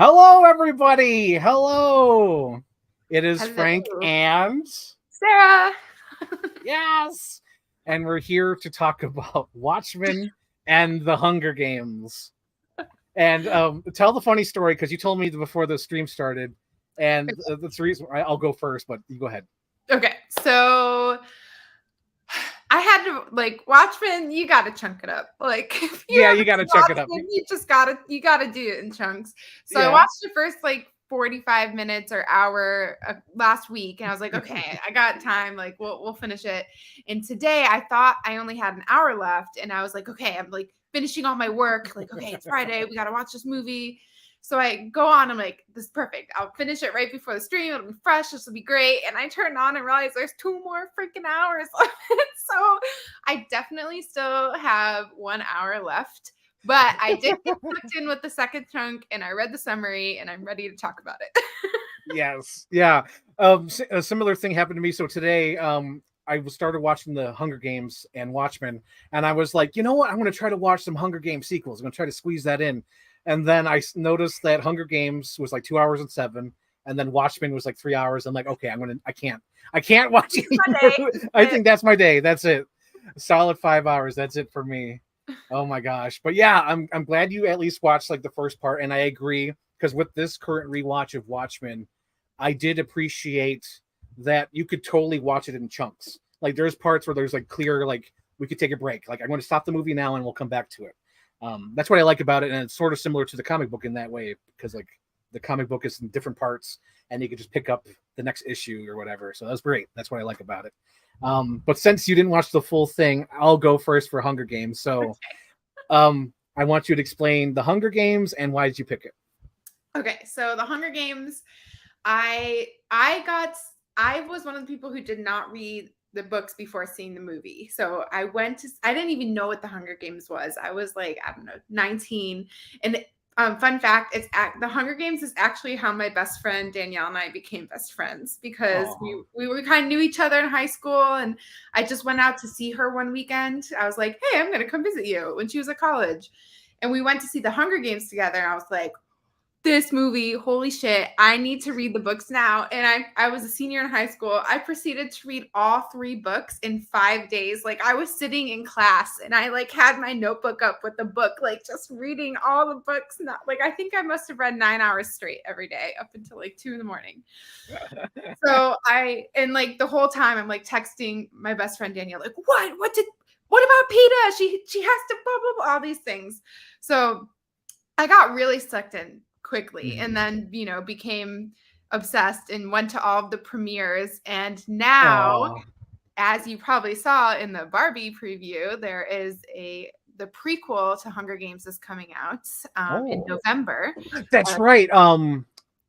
Hello, everybody. Hello. It is Frank Hello, and Sarah. yes, and we're here to talk about Watchmen and the Hunger Games. And tell the funny story because you told me before the stream started, and that's the reason I'll go first. But you go ahead. Okay, so I had to Watchmen. You got to chunk it up. Like if you Yeah, you haven't got to seen check it up. Watchmen, you gotta do it in chunks. So I Yeah. watched the first 45 minutes or hour last week, and I was like, okay, I got time. Like we'll finish it. And today I thought I only had an hour left, and I was like, okay, I'm like finishing all my work. Like okay, it's Friday. We got to watch this movie. So I go on, I'm like, this is perfect. I'll finish it right before the stream. It'll be fresh. This will be great. And I turn on and realize there's 2 more freaking hours left. So I definitely still have 1 hour left. But I did get hooked in with the second chunk and I read the summary and I'm ready to talk about it. Yes. Yeah. A similar thing happened to me. So today, I started watching the Hunger Games and Watchmen, and I was like, you know what? I'm going to try to watch some Hunger Games sequels. I'm going to try to squeeze that in. And then I noticed that Hunger Games was like 2 hours and seven, and then Watchmen was like 3 hours. I'm like, okay, I can't watch anymore. I think that's my day. That's it. Solid 5 hours. That's it for me. Oh my gosh. But yeah, I'm glad you at least watched like the first part, and I agree because with this current rewatch of Watchmen, I did appreciate that you could totally watch it in chunks. Like there's parts where there's like clear, like we could take a break. Like I'm going to stop the movie now and we'll come back to it. That's what I like about it, and it's sort of similar to the comic book in that way because like the comic book is in different parts, and you could just pick up the next issue or whatever. So that's great. That's what I like about it. But since you didn't watch the full thing, I'll go first for Hunger Games. So I want you to explain the Hunger Games and why did you pick it? Okay, so the Hunger Games, I was one of the people who did not read the books before seeing the movie. So I didn't even know what the Hunger Games was. I was like, I don't know, 19. And fun fact, the Hunger Games is actually how my best friend Danielle and I became best friends because we kind of knew each other in high school. And I just went out to see her one weekend. I was like, hey, I'm going to come visit you when she was at college. And we went to see the Hunger Games together. And I was like, this movie, holy shit, I need to read the books now. And I was a senior in high school. I proceeded to read all 3 books in 5 days. Like I was sitting in class and I like had my notebook up with the book, like just reading all the books. Not like I think I must have read 9 hours straight every day up until like 2 in the morning. So and like the whole time I'm like texting my best friend Danielle, like, what about PETA? She has to blah blah blah, all these things. So I got really sucked in quickly and then became obsessed and went to all of the premieres. And now, as you probably saw in the Barbie preview, there is the prequel to Hunger Games is coming out in November. That's right.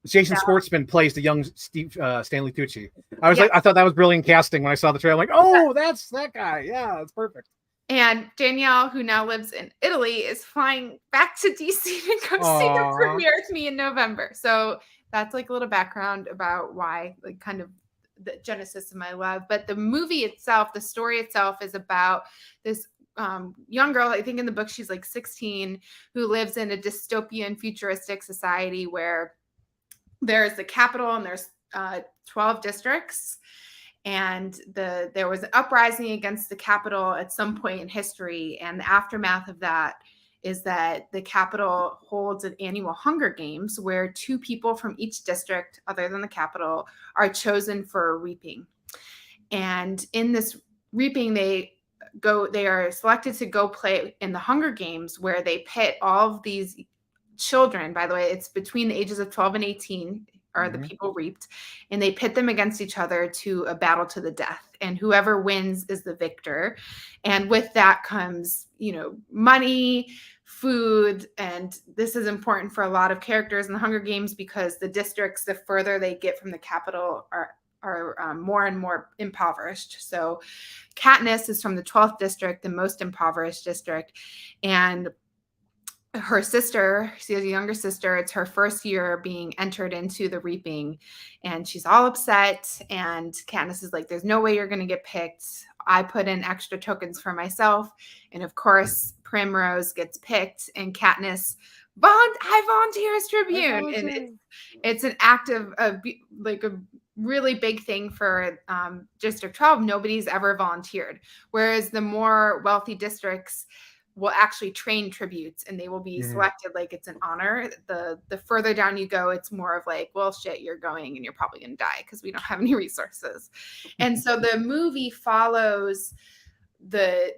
Jason Schwartzman plays the young Stanley Tucci. I thought that was brilliant casting when I saw the trailer. I'm like, oh, that's that guy. Yeah, that's perfect. And Danielle, who now lives in Italy, is flying back to DC to go see the premiere with me in November. So that's like a little background about why, like kind of the genesis of my love. But the movie itself, the story itself is about this young girl, I think in the book she's like 16, who lives in a dystopian futuristic society where there's the capital and there's 12 districts. And there was an uprising against the capital at some point in history. And the aftermath of that is that the capital holds an annual Hunger Games where 2 people from each district, other than the capital, are chosen for a reaping. And in this reaping, they are selected to go play in the Hunger Games, where they pit all of these children. By the way, it's between the ages of 12 and 18 are the people reaped, and they pit them against each other to a battle to the death, and whoever wins is the victor. And with that comes, money, food, and this is important for a lot of characters in the Hunger Games because the districts, the further they get from the capital, are more and more impoverished. So Katniss is from the 12th district, the most impoverished district, and her sister, she has a younger sister, it's her first year being entered into the reaping, and she's all upset. And Katniss is like, there's no way you're going to get picked. I put in extra tokens for myself. And of course, Primrose gets picked, and Katniss I volunteer as Tribune. And it's an act of like a really big thing for District 12. Nobody's ever volunteered. Whereas the more wealthy districts will actually train tributes and they will be selected like it's an honor. The further down you go, it's more of like, well, shit, you're going and you're probably going to die because we don't have any resources. And so the movie follows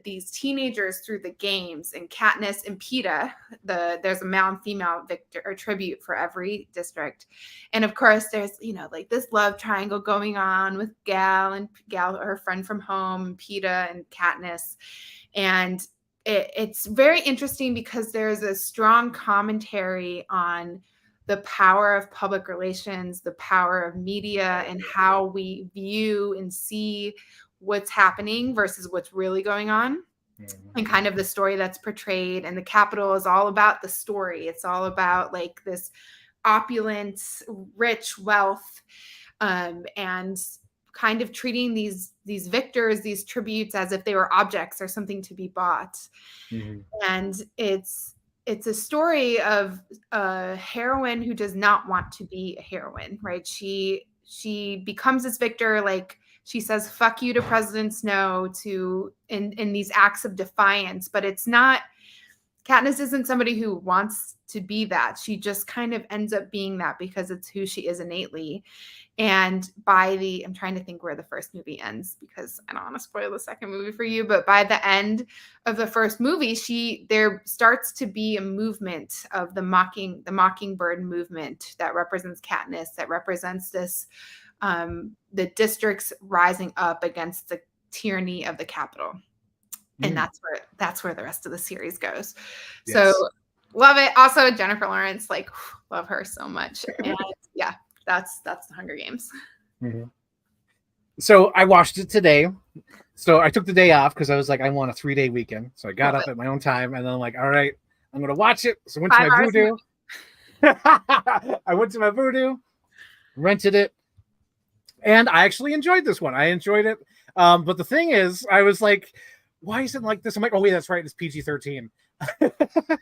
these teenagers through the games, and Katniss and Peeta, there's a male and female victor or tribute for every district. And of course there's, like this love triangle going on with Gal, her friend from home, and Peeta and Katniss. And it's very interesting because there's a strong commentary on the power of public relations, the power of media, and how we view and see what's happening versus what's really going on, and kind of the story that's portrayed. And the Capitol is all about the story. It's all about like this opulent, rich wealth, and kind of treating these victors, these tributes, as if they were objects or something to be bought. And it's a story of a heroine who does not want to be a heroine, right? She becomes this victor, like she says fuck you to President Snow in these acts of defiance. But it's not, Katniss isn't somebody who wants to be that. She just kind of ends up being that because it's who she is innately. And I'm trying to think where the first movie ends because I don't want to spoil the second movie for you, but by the end of the first movie, there starts to be a movement of the Mockingbird movement that represents Katniss, that represents this, the districts rising up against the tyranny of the Capitol. And that's where the rest of the series goes. Yes. So love it. Also, Jennifer Lawrence, like love her so much. And yeah, that's the Hunger Games. So I watched it today. So I took the day off because I was like, I want a 3-day weekend. So I got up at my own time, and then I'm like, all right, I'm gonna watch it. So I went to my Voodoo. I went to my Voodoo, rented it, and I actually enjoyed this one. I enjoyed it. But the thing is, I was like, why is it like this? I'm like, oh wait, that's right, it's PG-13.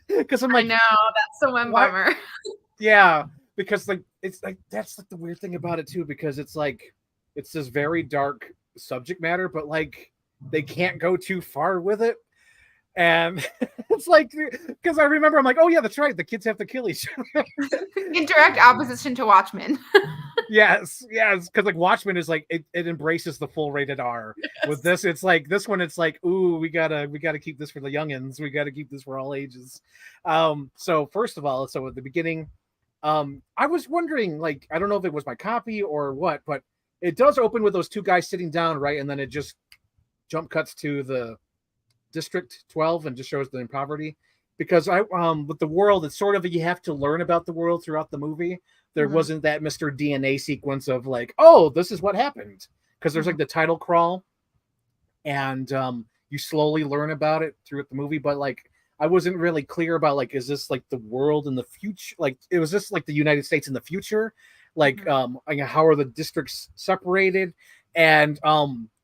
Because I'm like, I know, that's the one bummer. Yeah, because like it's like that's like the weird thing about it too, because it's like it's this very dark subject matter, but like they can't go too far with it. And it's like, because I remember I'm like, oh yeah, that's right, the kids have to kill each other. In direct opposition to Watchmen. yes, because like Watchmen is like it embraces the full rated R. Yes. With this, it's like this one, it's like, ooh, we gotta keep this for the youngins, we gotta keep this for all ages. So first of all, so at the beginning, I was wondering, like, I don't know if it was my copy or what, but it does open with those two guys sitting down, right, and then it just jump cuts to the District 12 and just shows them in poverty. Because with the world, it's sort of you have to learn about the world throughout the movie. There wasn't that Mr. DNA sequence of like, oh, this is what happened. Because there's like the title crawl, and you slowly learn about it throughout the movie. But like, I wasn't really clear about like, is this like the world in the future? Like, it was just like the United States in the future. Like, how are the districts separated? And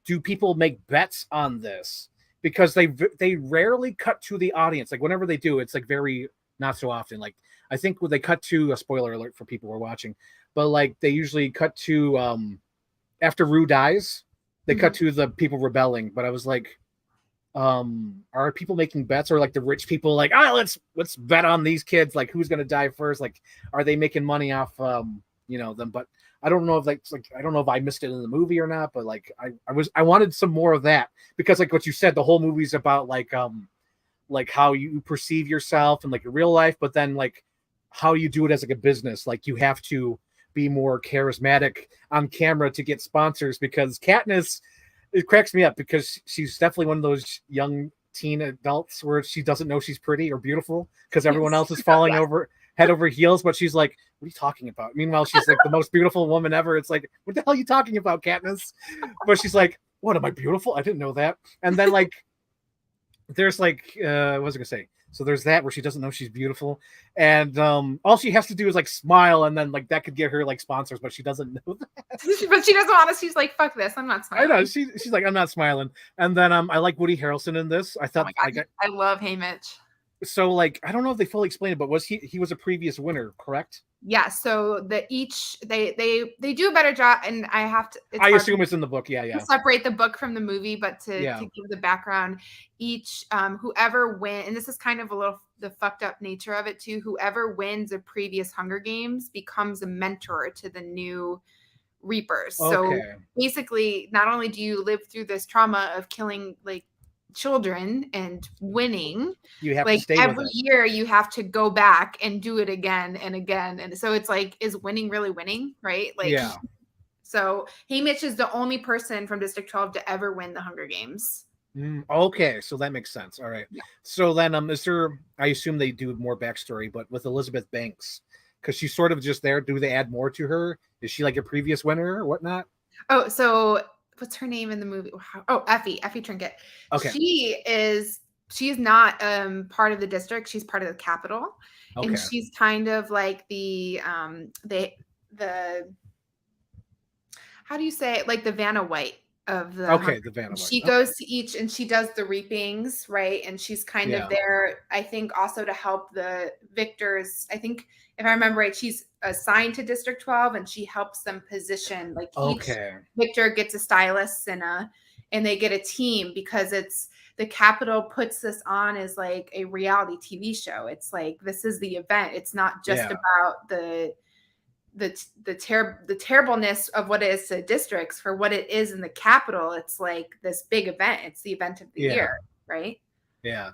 do people make bets on this? Because they rarely cut to the audience. Like whenever they do, it's like very not so often. Like I think when they cut to a spoiler alert for people who are watching, but like they usually cut to after Rue dies, they cut to the people rebelling. But I was like, are people making bets, or like the rich people like, let's bet on these kids, like who's gonna die first? Like, are they making money off them? But I don't know if like I don't know if I missed it in the movie or not, but like I wanted some more of that, because like what you said, the whole movie's about like how you perceive yourself in like your real life, but then like how you do it as like a business. Like you have to be more charismatic on camera to get sponsors, because Katniss, it cracks me up because she's definitely one of those young teen adults where she doesn't know she's pretty or beautiful because everyone else is falling over head over heels, but she's like, what are you talking about? Meanwhile, she's like the most beautiful woman ever. It's like, what the hell are you talking about, Katniss? But she's like, what, am I beautiful? I didn't know that. And then like, there's like, what was I gonna say? So there's that where she doesn't know she's beautiful. And all she has to do is like smile, and then like that could get her like sponsors, but she doesn't know that. But she doesn't want to. She's like, fuck this, I'm not smiling. I know, she's like, I'm not smiling. And then I like Woody Harrelson in this. I thought, I love Haymitch. So like I don't know if they fully explained it, but he was a previous winner, correct? Yeah, so they do a better job, and I have to. It's I hard assume it's in the book. Yeah, to yeah, separate the book from the movie, but yeah. to give the background, each whoever win, and this is kind of a little the fucked up nature of it too. Whoever wins a previous Hunger Games becomes a mentor to the new Reapers. So Okay. basically, not only do you live through this trauma of killing like children and winning, You have to like stay with every it. year you have to go back and do it again and again. And so it's like, is winning really winning? Right? Like, Yeah. so Haymitch is the only person from District 12 to ever win the Hunger Games. Okay, so that makes sense. All right. Yeah. So then, is there? I assume they do more backstory, but with Elizabeth Banks, because she's sort of just there. Do they add more to her? Is she like a previous winner or whatnot? Oh, so what's her name in the movie? Oh, Effie Trinket. Okay. She's not part of the district. She's part of the capital, and Okay. she's kind of like the how do you say it? Like the Vanna White of the Okay. Hunger The Vanna Games. White. She Okay. goes to each and she does the reapings, right? And she's kind of Yeah. there, I think, also to help the victors. I think if I remember right, she's assigned to District 12 and she helps them position. Like each Okay. victor gets a stylist and they get a team because it's the Capitol puts this on as like a reality TV show. It's like this is the event. It's not just Yeah. about the terribleness of what it is to districts for what it is in the capital. It's like this big event. It's the event of the Yeah. year, right? Yeah.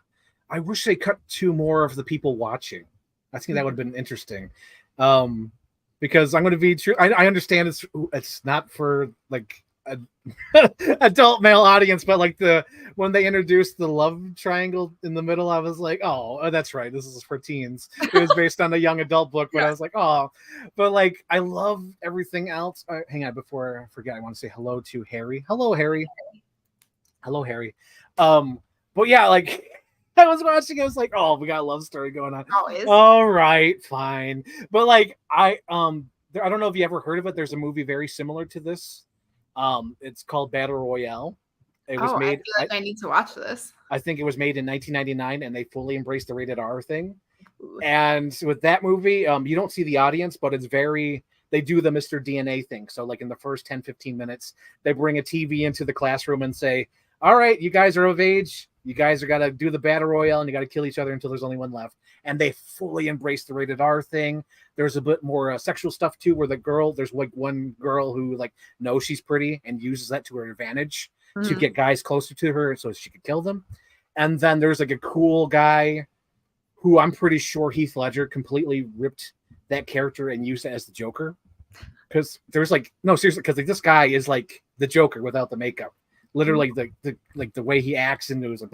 I wish they cut to more of the people watching. I think that would have been interesting. Because I'm going to be true. I understand it's not for like a adult male audience, but like when they introduced the love triangle in the middle, I was like, oh, that's right, this is for teens. It was based on a young adult book, but Yeah. I was like, oh, but like I love everything else. Hang on, before I forget, I want to say hello to Harry. Hello, Harry. Hello, Harry. But yeah, like I was watching, I was like, oh, we got a love story going on. Always. All right, fine. But like I don't know if you ever heard of it. There's a movie very similar to this. It's called Battle Royale. It was Oh, I made. feel like I need to watch this. I think it was made in 1999, and they fully embraced the rated R thing. Ooh. And with that movie, you don't see the audience, but it's very. They do the Mr. DNA thing. So like in the first 10, 15 minutes, they bring a TV into the classroom and say, all right, you guys are of age. You guys are got to do the battle royale and you got to kill each other until there's only one left. And they fully embrace the rated R thing. There's a bit more sexual stuff too, where there's like one girl who like knows she's pretty and uses that to her advantage to get guys closer to her so she could kill them. And then there's like a cool guy who I'm pretty sure Heath Ledger completely ripped that character and used it as the Joker. Because there's like, no, seriously, because like this guy is like the Joker without the makeup. Literally the way he acts and it was like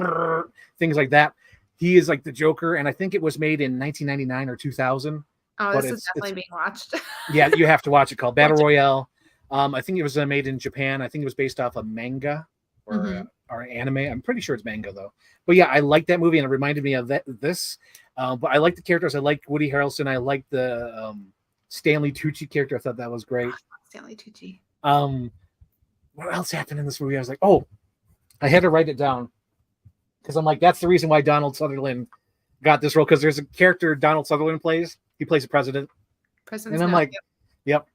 things like that. He is like the Joker, and I think it was made in 1999 or 2000. Oh, this is definitely being watched. Yeah, you have to watch it. Called Battle Royale. I think it was made in Japan. I think it was based off a manga or anime. I'm pretty sure it's manga though. But yeah, I like that movie, and it reminded me of this. But I like the characters. I like Woody Harrelson. I like the Stanley Tucci character. I thought that was great. Stanley Tucci. What else happened in this movie? I was like, oh, I had to write it down because I'm like, that's the reason why Donald Sutherland got this role, because there's a character Donald Sutherland plays. He plays a president. And I'm like, yep.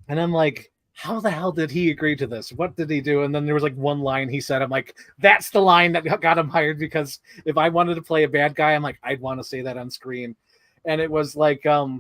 And I'm like, how the hell did he agree to this? What did he do? And then there was like one line he said. I'm like, that's the line that got him hired, because if I wanted to play a bad guy, I'm like, I'd want to say that on screen. And it was like, have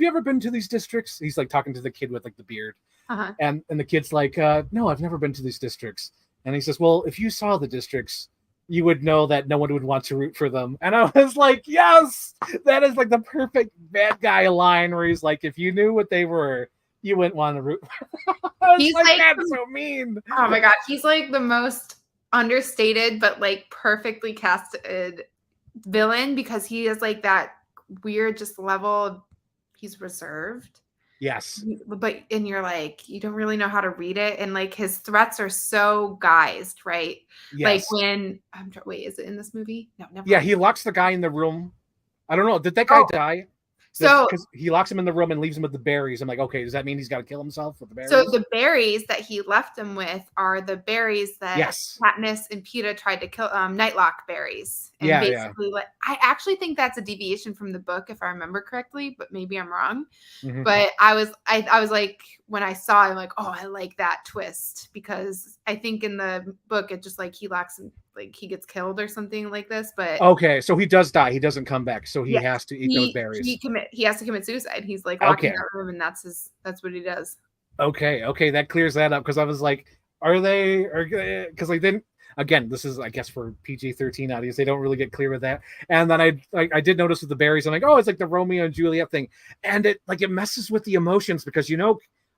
you ever been to these districts? He's like talking to the kid with like the beard. Uh-huh. And the kid's like, no, I've never been to these districts. And he says, well, if you saw the districts, you would know that no one would want to root for them. And I was like, yes, that is like the perfect bad guy line where he's like, if you knew what they were, you wouldn't want to root for them. He's like, that's so mean. Oh my God. He's like the most understated, but like perfectly casted villain, because he is like that weird just level. He's reserved. Yes. And you're like, you don't really know how to read it. And like his threats are so guised, right? Yes. Like when, wait, is it in this movie? No, never. Yeah, he locks the guy in the room. I don't know. Did that guy die? So because he locks him in the room and leaves him with the berries. I'm like, okay, does that mean he's got to kill himself with the berries? So the berries that he left him with are the berries that Yes. Katniss and Peeta tried to kill, Nightlock berries. And Yeah, basically, I actually think that's a deviation from the book, if I remember correctly, but maybe I'm wrong. Mm-hmm. But I was like, when I saw it, I'm like, oh, I like that twist, because I think in the book it just like he locks him, like he gets killed or something like this. But okay, so he does die. He doesn't come back, so he yeah, has to eat those berries. he has to commit suicide. He's like locked in Okay. that room, and that's what he does. Okay, that clears that up because I was like, are they? Because I didn't. Again, this is I guess for PG-13 audience, they don't really get clear with that. And then I did notice with the berries, I'm like, oh, it's like the Romeo and Juliet thing, and it messes with the emotions because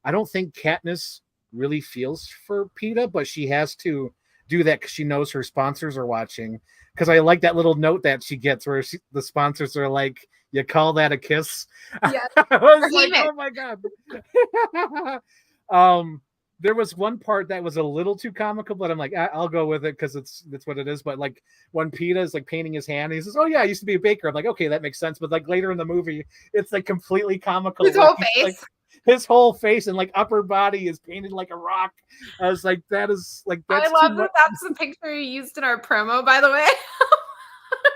I don't think Katniss really feels for Peeta, but she has to do that because she knows her sponsors are watching. Because I like that little note that she gets where the sponsors are like, "You call that a kiss?" Yeah, I was like, oh my god. There was one part that was a little too comical, but I'm like, I'll go with it because that's what it is. But like when Peeta is like painting his hand, he says, "Oh yeah, I used to be a baker." I'm like, okay, that makes sense. But like later in the movie, it's like completely comical. His whole face. Like, his whole face and like upper body is painted like a rock. I was like, that's I love that that's the picture you used in our promo, by the way.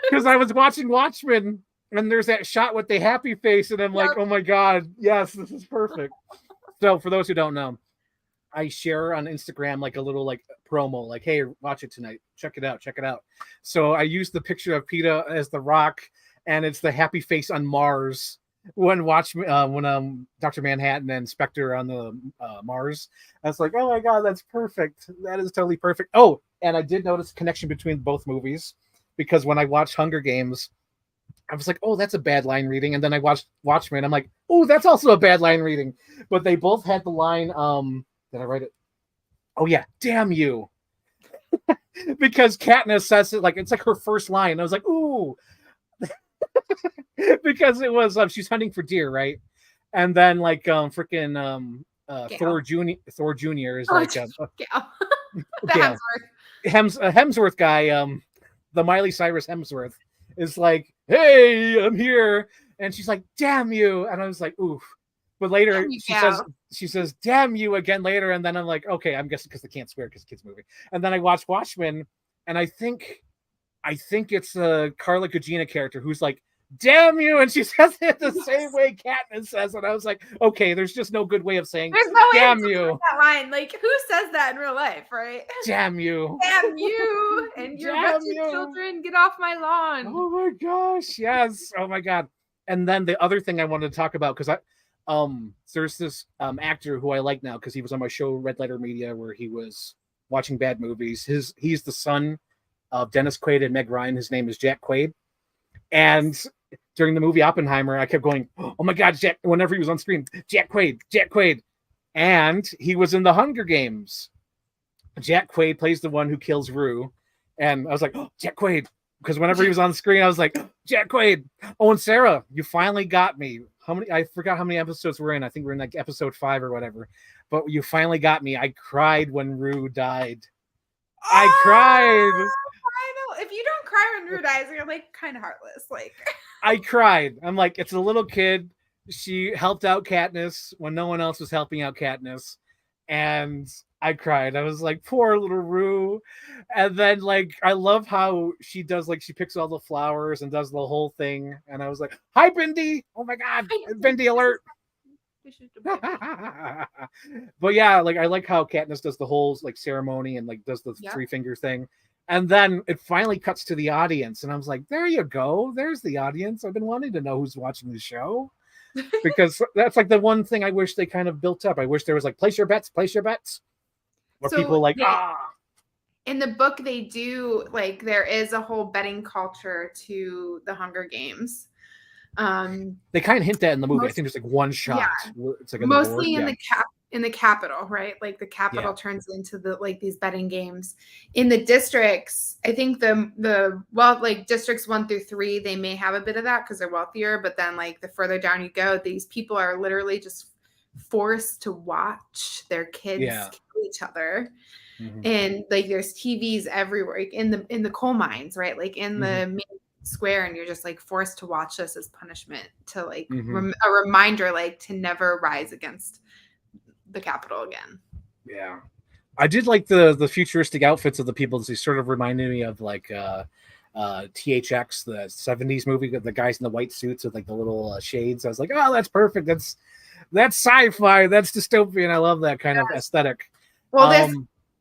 Because I was watching Watchmen and there's that shot with the happy face, and I'm like, oh my god, yes, this is perfect. So for those who don't know, I share on Instagram like a little like promo, like, hey, watch it tonight, check it out. So I used the picture of Peeta as the rock, and it's the happy face on Mars when Dr. Manhattan and Spectre on the Mars. I was like, oh my god, that's perfect. That is totally perfect. Oh, and I did notice a connection between both movies because when I watched Hunger Games, I was like, oh, that's a bad line reading. And then I watched Watchmen. I'm like, oh, that's also a bad line reading. But they both had the line, did I write it? Oh, yeah, damn you. Because Katniss says it like, it's like her first line. I was like, ooh. Because it was, she's hunting for deer, right? And then like, freaking Thor Jr. is like, Hemsworth. Hemsworth guy, the Miley Cyrus Hemsworth is like, hey, I'm here. And she's like, damn you. And I was like, oof. But later she says, damn you again later. And then I'm like, okay, I'm guessing because they can't swear because it's a kids movie. And then I watched Watchmen, and I think it's a Carla Gugino character who's like, damn you. And she says it the same way Katniss says it. I was like, okay, there's just no good way of saying there's no damn you. That line. Like, who says that in real life, right? Damn you. Damn you. And your wretched children, get off my lawn. Oh my gosh, yes. Oh my god. And then the other thing I wanted to talk about, because there's this actor who I like now because he was on my show Red Letter Media where he was watching bad movies. He's the son of Dennis Quaid and Meg Ryan. His name is Jack Quaid. And during the movie Oppenheimer, I kept going, oh my god, Jack, whenever he was on screen, Jack Quaid. And he was in the Hunger Games. Jack Quaid plays the one who kills Rue. And I was like, oh, Jack Quaid. Because whenever he was on screen, I was like, Jack Quaid. Oh, and Sarah, you finally got me. I forgot how many episodes we're in. I think we're in like episode 5 or whatever. But you finally got me. I cried when Rue died. I cried. I know. If you don't cry when Rue dies, you're like kind of heartless. Like I cried. I'm like, it's a little kid. She helped out Katniss when no one else was helping out Katniss. And I cried. I was like, poor little Rue. And then like I love how she does, like she picks all the flowers and does the whole thing. And I was like, hi Bindi. Oh my god, Bindi alert. But yeah, like I like how Katniss does the whole like ceremony and like does the 3-finger thing. And then it finally cuts to the audience, and I was like, there you go, there's the audience. I've been wanting to know who's watching the show. Because that's like the one thing I wish they kind of built up. I wish there was like place your bets. Where people like, in the book they do, like there is a whole betting culture to the Hunger Games. They kind of hint that in the movie. I think there's like one shot. Yeah. It's like mostly in the capital, right? Like the capital turns into the like these betting games. In the districts, I think the like districts 1 through 3, they may have a bit of that because they're wealthier. But then like the further down you go, these people are literally just forced to watch their kids kill each other. Mm-hmm. And like there's TVs everywhere, like in the coal mines, right? Like in the square, and you're just like forced to watch this as punishment, to like Mm-hmm. a reminder, like to never rise against the Capitol again. Yeah. I did like the futuristic outfits of the people. They sort of reminded me of like THX, the 70s movie, the guys in the white suits with like the little shades. I was like, oh, that's perfect. That's sci-fi. That's dystopian. I love that kind of aesthetic. Well,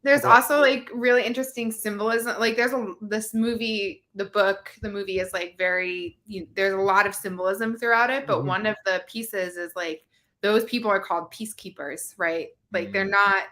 there's But also like really interesting symbolism. Like this movie, the movie is like very, there's a lot of symbolism throughout it. But one of the pieces is like those people are called peacekeepers, right? Like they're not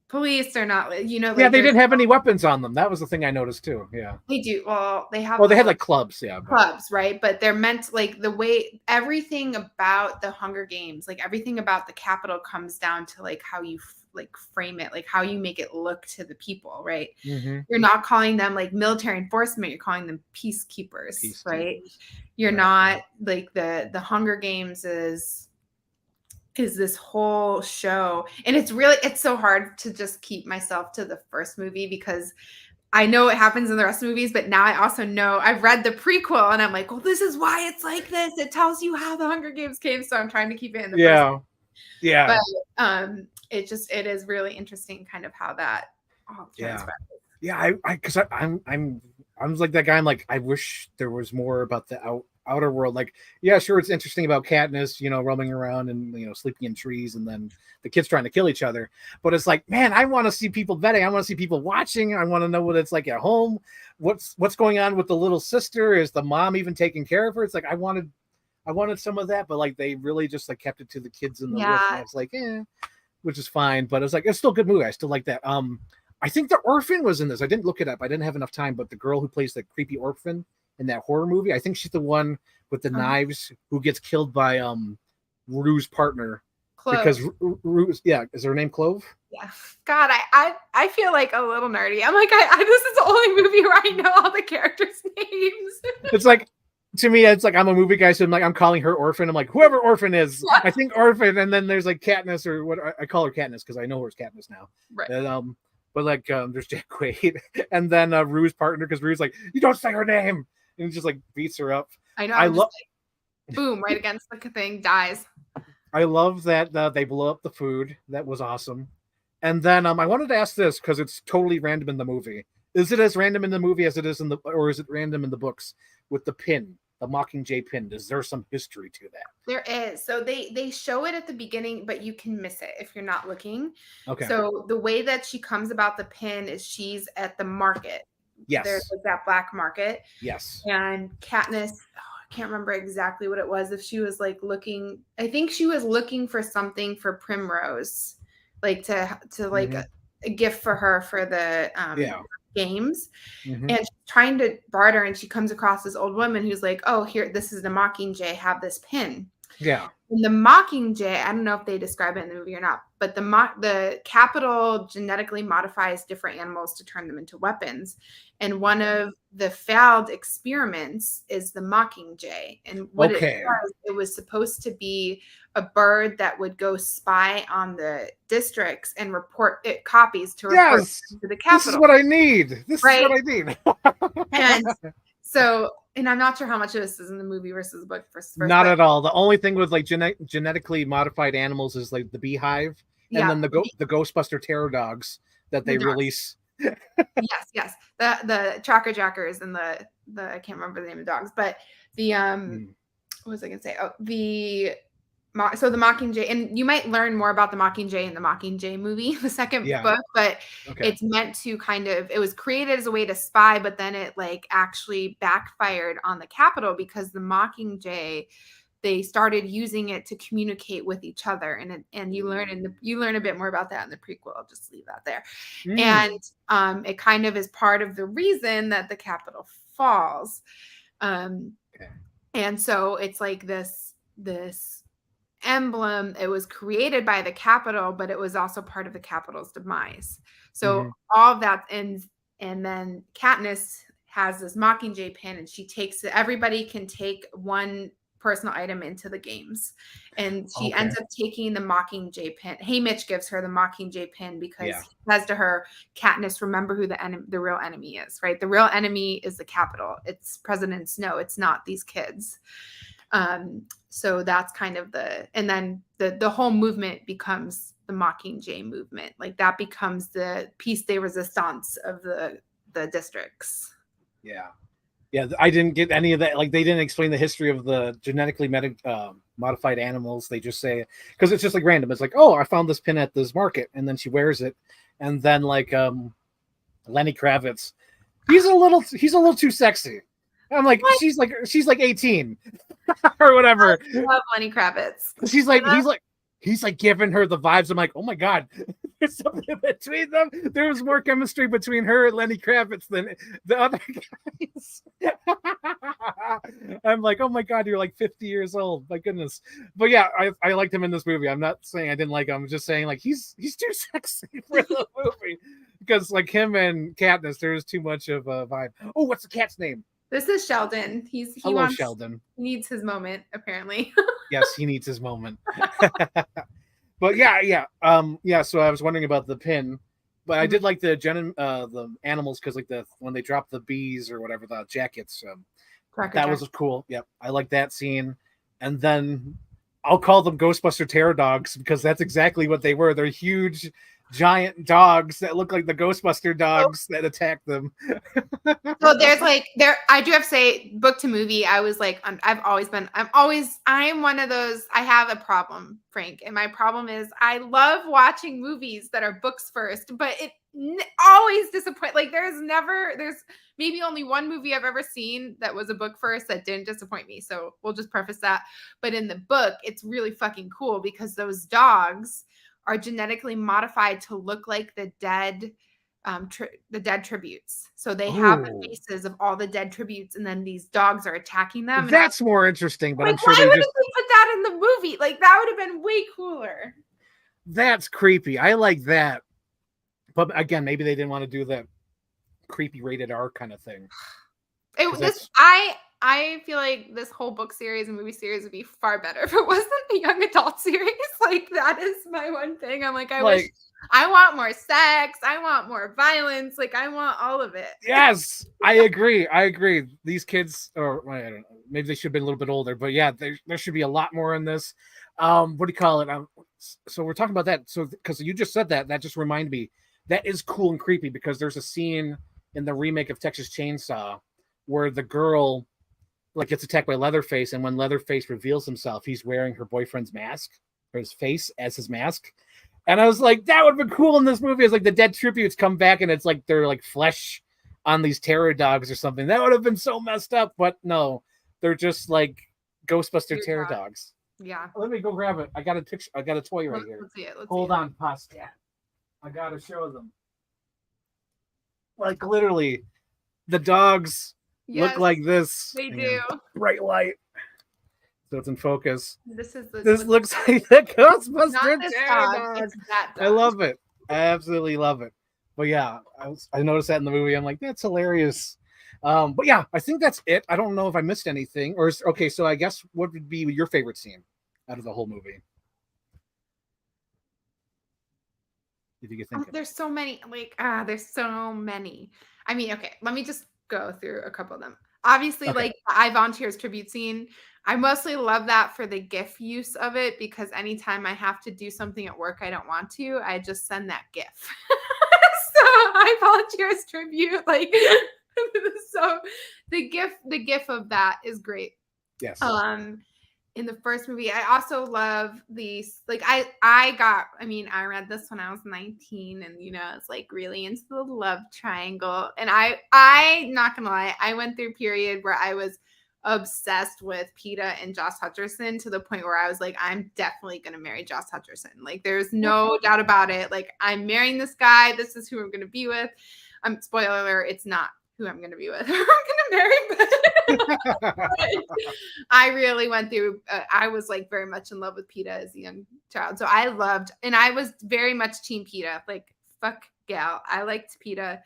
police. They're not, like, yeah, they didn't have any weapons on them. That was the thing I noticed too. Yeah, they do. Well, they have. Well, they had like clubs. Yeah, clubs, right? But they're meant, like the way everything about the Hunger Games, like everything about the Capitol comes down to like how you like frame it, like how you make it look to the people, right? Mm-hmm. You're not calling them like military enforcement, you're calling them peacekeepers, right? You're not like the Hunger Games is this whole show, and it's so hard to just keep myself to the first movie because I know what happens in the rest of the movies, but now I also know I've read the prequel, and I'm like, well, this is why it's like this. It tells you how the Hunger Games came, so I'm trying to keep it in the first. Yeah. But it is really interesting, kind of how that all transpires. Yeah, because I'm like that guy. I'm like, I wish there was more about the outer world. Like, yeah, sure, it's interesting about Katniss, roaming around and sleeping in trees, and then the kids trying to kill each other. But it's like, man, I want to see people betting. I want to see people watching. I want to know what it's like at home. What's going on with the little sister? Is the mom even taking care of her? It's like I wanted some of that, but like they really just like kept it to the kids in the woods. And I was like, which is fine. But it's like it's still a good movie. I still like that. I think the orphan was in this. I didn't look it up. I didn't have enough time. But the girl who plays the creepy orphan in that horror movie, I think she's the one with the knives who gets killed by Rue's partner. Clove. Because Rue, is her name Clove? Yeah. God, I feel like a little nerdy. I'm like, this is the only movie where I know all the characters' names. It's like, to me, it's like I'm a movie guy, so I'm calling her Orphan. I'm like, whoever Orphan is, I think Orphan, and then there's like Katniss, or what I call her Katniss because I know her as Katniss now. Right. And, but like there's Jack Quaid, and then Rue's partner, because Rue's like, you don't say her name, and he just like beats her up. I know. I love. Like, boom! Right against the thing, dies. I love that they blow up the food. That was awesome. And then I wanted to ask this because it's totally random in the movie. Is it as random in the movie as it is or is it random in the books with the pin, the Mockingjay pin? Is there some history to that? There is. So they show it at the beginning, but you can miss it if you're not looking. Okay. So the way that she comes about the pin is she's at the market. Yes. There's like that black market. Yes. And Katniss, I can't remember exactly what it was. If she was like looking, I think she was looking for something for Primrose, like to like a gift for her for the games. And she's trying to barter, and she comes across this old woman who's like, oh, here, this is the Mockingjay, have this pin. Yeah. And the Mockingjay, I don't know if they describe it in the movie or not, but the Capitol genetically modifies different animals to turn them into weapons. And one of the failed experiments is the Mockingjay. And what it was supposed to be a bird that would go spy on the districts and report it copies to report to the Capitol. This is what I need. This is what I need. And so, and I'm not sure how much of this is in the movie versus the book. Not at all. The only thing with like genetically modified animals is like the beehive, and then the Ghostbuster terror dogs that they release. yes. The tracker jackers and the I can't remember the name of the dogs, but the what was I gonna say? Oh, so the Mockingjay, and you might learn more about the Mockingjay in the Mockingjay movie, the second book, but it's meant to kind of, it was created as a way to spy, but then it like actually backfired on the Capitol because the Mockingjay, they started using it to communicate with each other, and you learn a bit more about that in the prequel. I'll just leave that there. And it kind of is part of the reason that the Capitol falls. And so it's like this emblem. It was created by the Capitol, but it was also part of the Capitol's demise. So all of that ends, and then Katniss has this Mockingjay pin, and she takes it. Everybody can take one personal item into the games. And she ends up taking the Mockingjay pin. Haymitch gives her the Mockingjay pin because he says to her, Katniss, remember who the real enemy is, right? The real enemy is the Capitol. It's President Snow. It's not these kids. So that's kind of and then the whole movement becomes the Mockingjay movement. Like that becomes the piece de resistance of the districts. Yeah, I didn't get any of that. Like, they didn't explain the history of the genetically modified animals. They just say, because it's just like random. It's like, oh, I found this pin at this market, and then she wears it, and then like Lenny Kravitz, he's a little too sexy. I'm like, what? she's like 18 or whatever. I love Lenny Kravitz. He's like giving her the vibes. I'm like, oh my God, there's something between them. There was more chemistry between her and Lenny Kravitz than the other guys. I'm like, oh my God, you're like 50 years old. My goodness. But yeah, I liked him in this movie. I'm not saying I didn't like him. I'm just saying like he's too sexy for the movie. Because like him and Katniss, there's too much of a vibe. Oh, what's the cat's name? This is Sheldon. Sheldon. He needs his moment, apparently. Yes, he needs his moment. But yeah. So I was wondering about the pin, but I did like the animals because like when they drop the bees or whatever, the jackets. That was cool. Yep, I like that scene. And then I'll call them Ghostbuster Terror Dogs because that's exactly what they were. They're huge, giant dogs that look like the Ghostbuster dogs that attack them. So I do have to say, book to movie, I was like, I'm one of those, I have a problem, Frank. And my problem is I love watching movies that are books first, but it always disappoint. Like there's maybe only one movie I've ever seen that was a book first that didn't disappoint me. So we'll just preface that. But in the book, it's really fucking cool because those dogs are genetically modified to look like the dead tributes. So they have the faces of all the dead tributes, and then these dogs are attacking them. That's more interesting, but like, I'm sure why wouldn't they put that in the movie? Like that would have been way cooler. That's creepy. I like that. But again, maybe they didn't want to do that creepy rated R kind of thing. I feel like this whole book series and movie series would be far better if it wasn't a young adult series. Like that is my one thing. I'm like, wish I want more sex. I want more violence. Like I want all of it. Yes, I agree. These kids, or I don't know, maybe they should have been a little bit older, but yeah, there should be a lot more in this. What do you call it? So we're talking about that. So because you just said that just reminded me that is cool and creepy because there's a scene in the remake of Texas Chainsaw where the girl like gets attacked by Leatherface, and when Leatherface reveals himself, he's wearing her boyfriend's mask or his face as his mask. And I was like, that would have been cool in this movie. It's like the dead tributes come back and it's like they're like flesh on these terror dogs or something. That would have been so messed up, but no, they're just like Ghostbuster terror dogs. Yeah. Let me go grab it. I got a picture. I got a toy right here. Let's see it. Hold on, Pasta. I gotta show them. Like literally, the dogs look like this. They do. Bright light. So it's in focus. This looks like the Ghostbuster terror dog. I love it. I absolutely love it. But yeah, I noticed that in the movie. I'm like, that's hilarious. But yeah, I think that's it. I don't know if I missed anything. So I guess what would be your favorite scene out of the whole movie? If you could think there's so many. There's so many. I mean, okay, let me just go through a couple of them. Obviously, like the I Volunteers tribute scene. I mostly love that for the GIF use of it because anytime I have to do something at work I don't want to, I just send that GIF. So I Volunteers tribute, like so the GIF of that is great. Yes. In the first movie, I also love these. Like I read this when I was 19, and it's like really into the love triangle. And I not gonna lie, I went through a period where I was obsessed with Peeta and Josh Hutcherson to the point where I was like, I'm definitely gonna marry Josh Hutcherson. Like there's no doubt about it. Like I'm marrying this guy. This is who I'm gonna be with. Spoiler alert, it's not who I'm gonna be with. I'm gonna marry, but I really went through. I was like very much in love with Peeta as a young child, so I loved, and I was very much Team Peeta. Like fuck gal, I liked Peeta.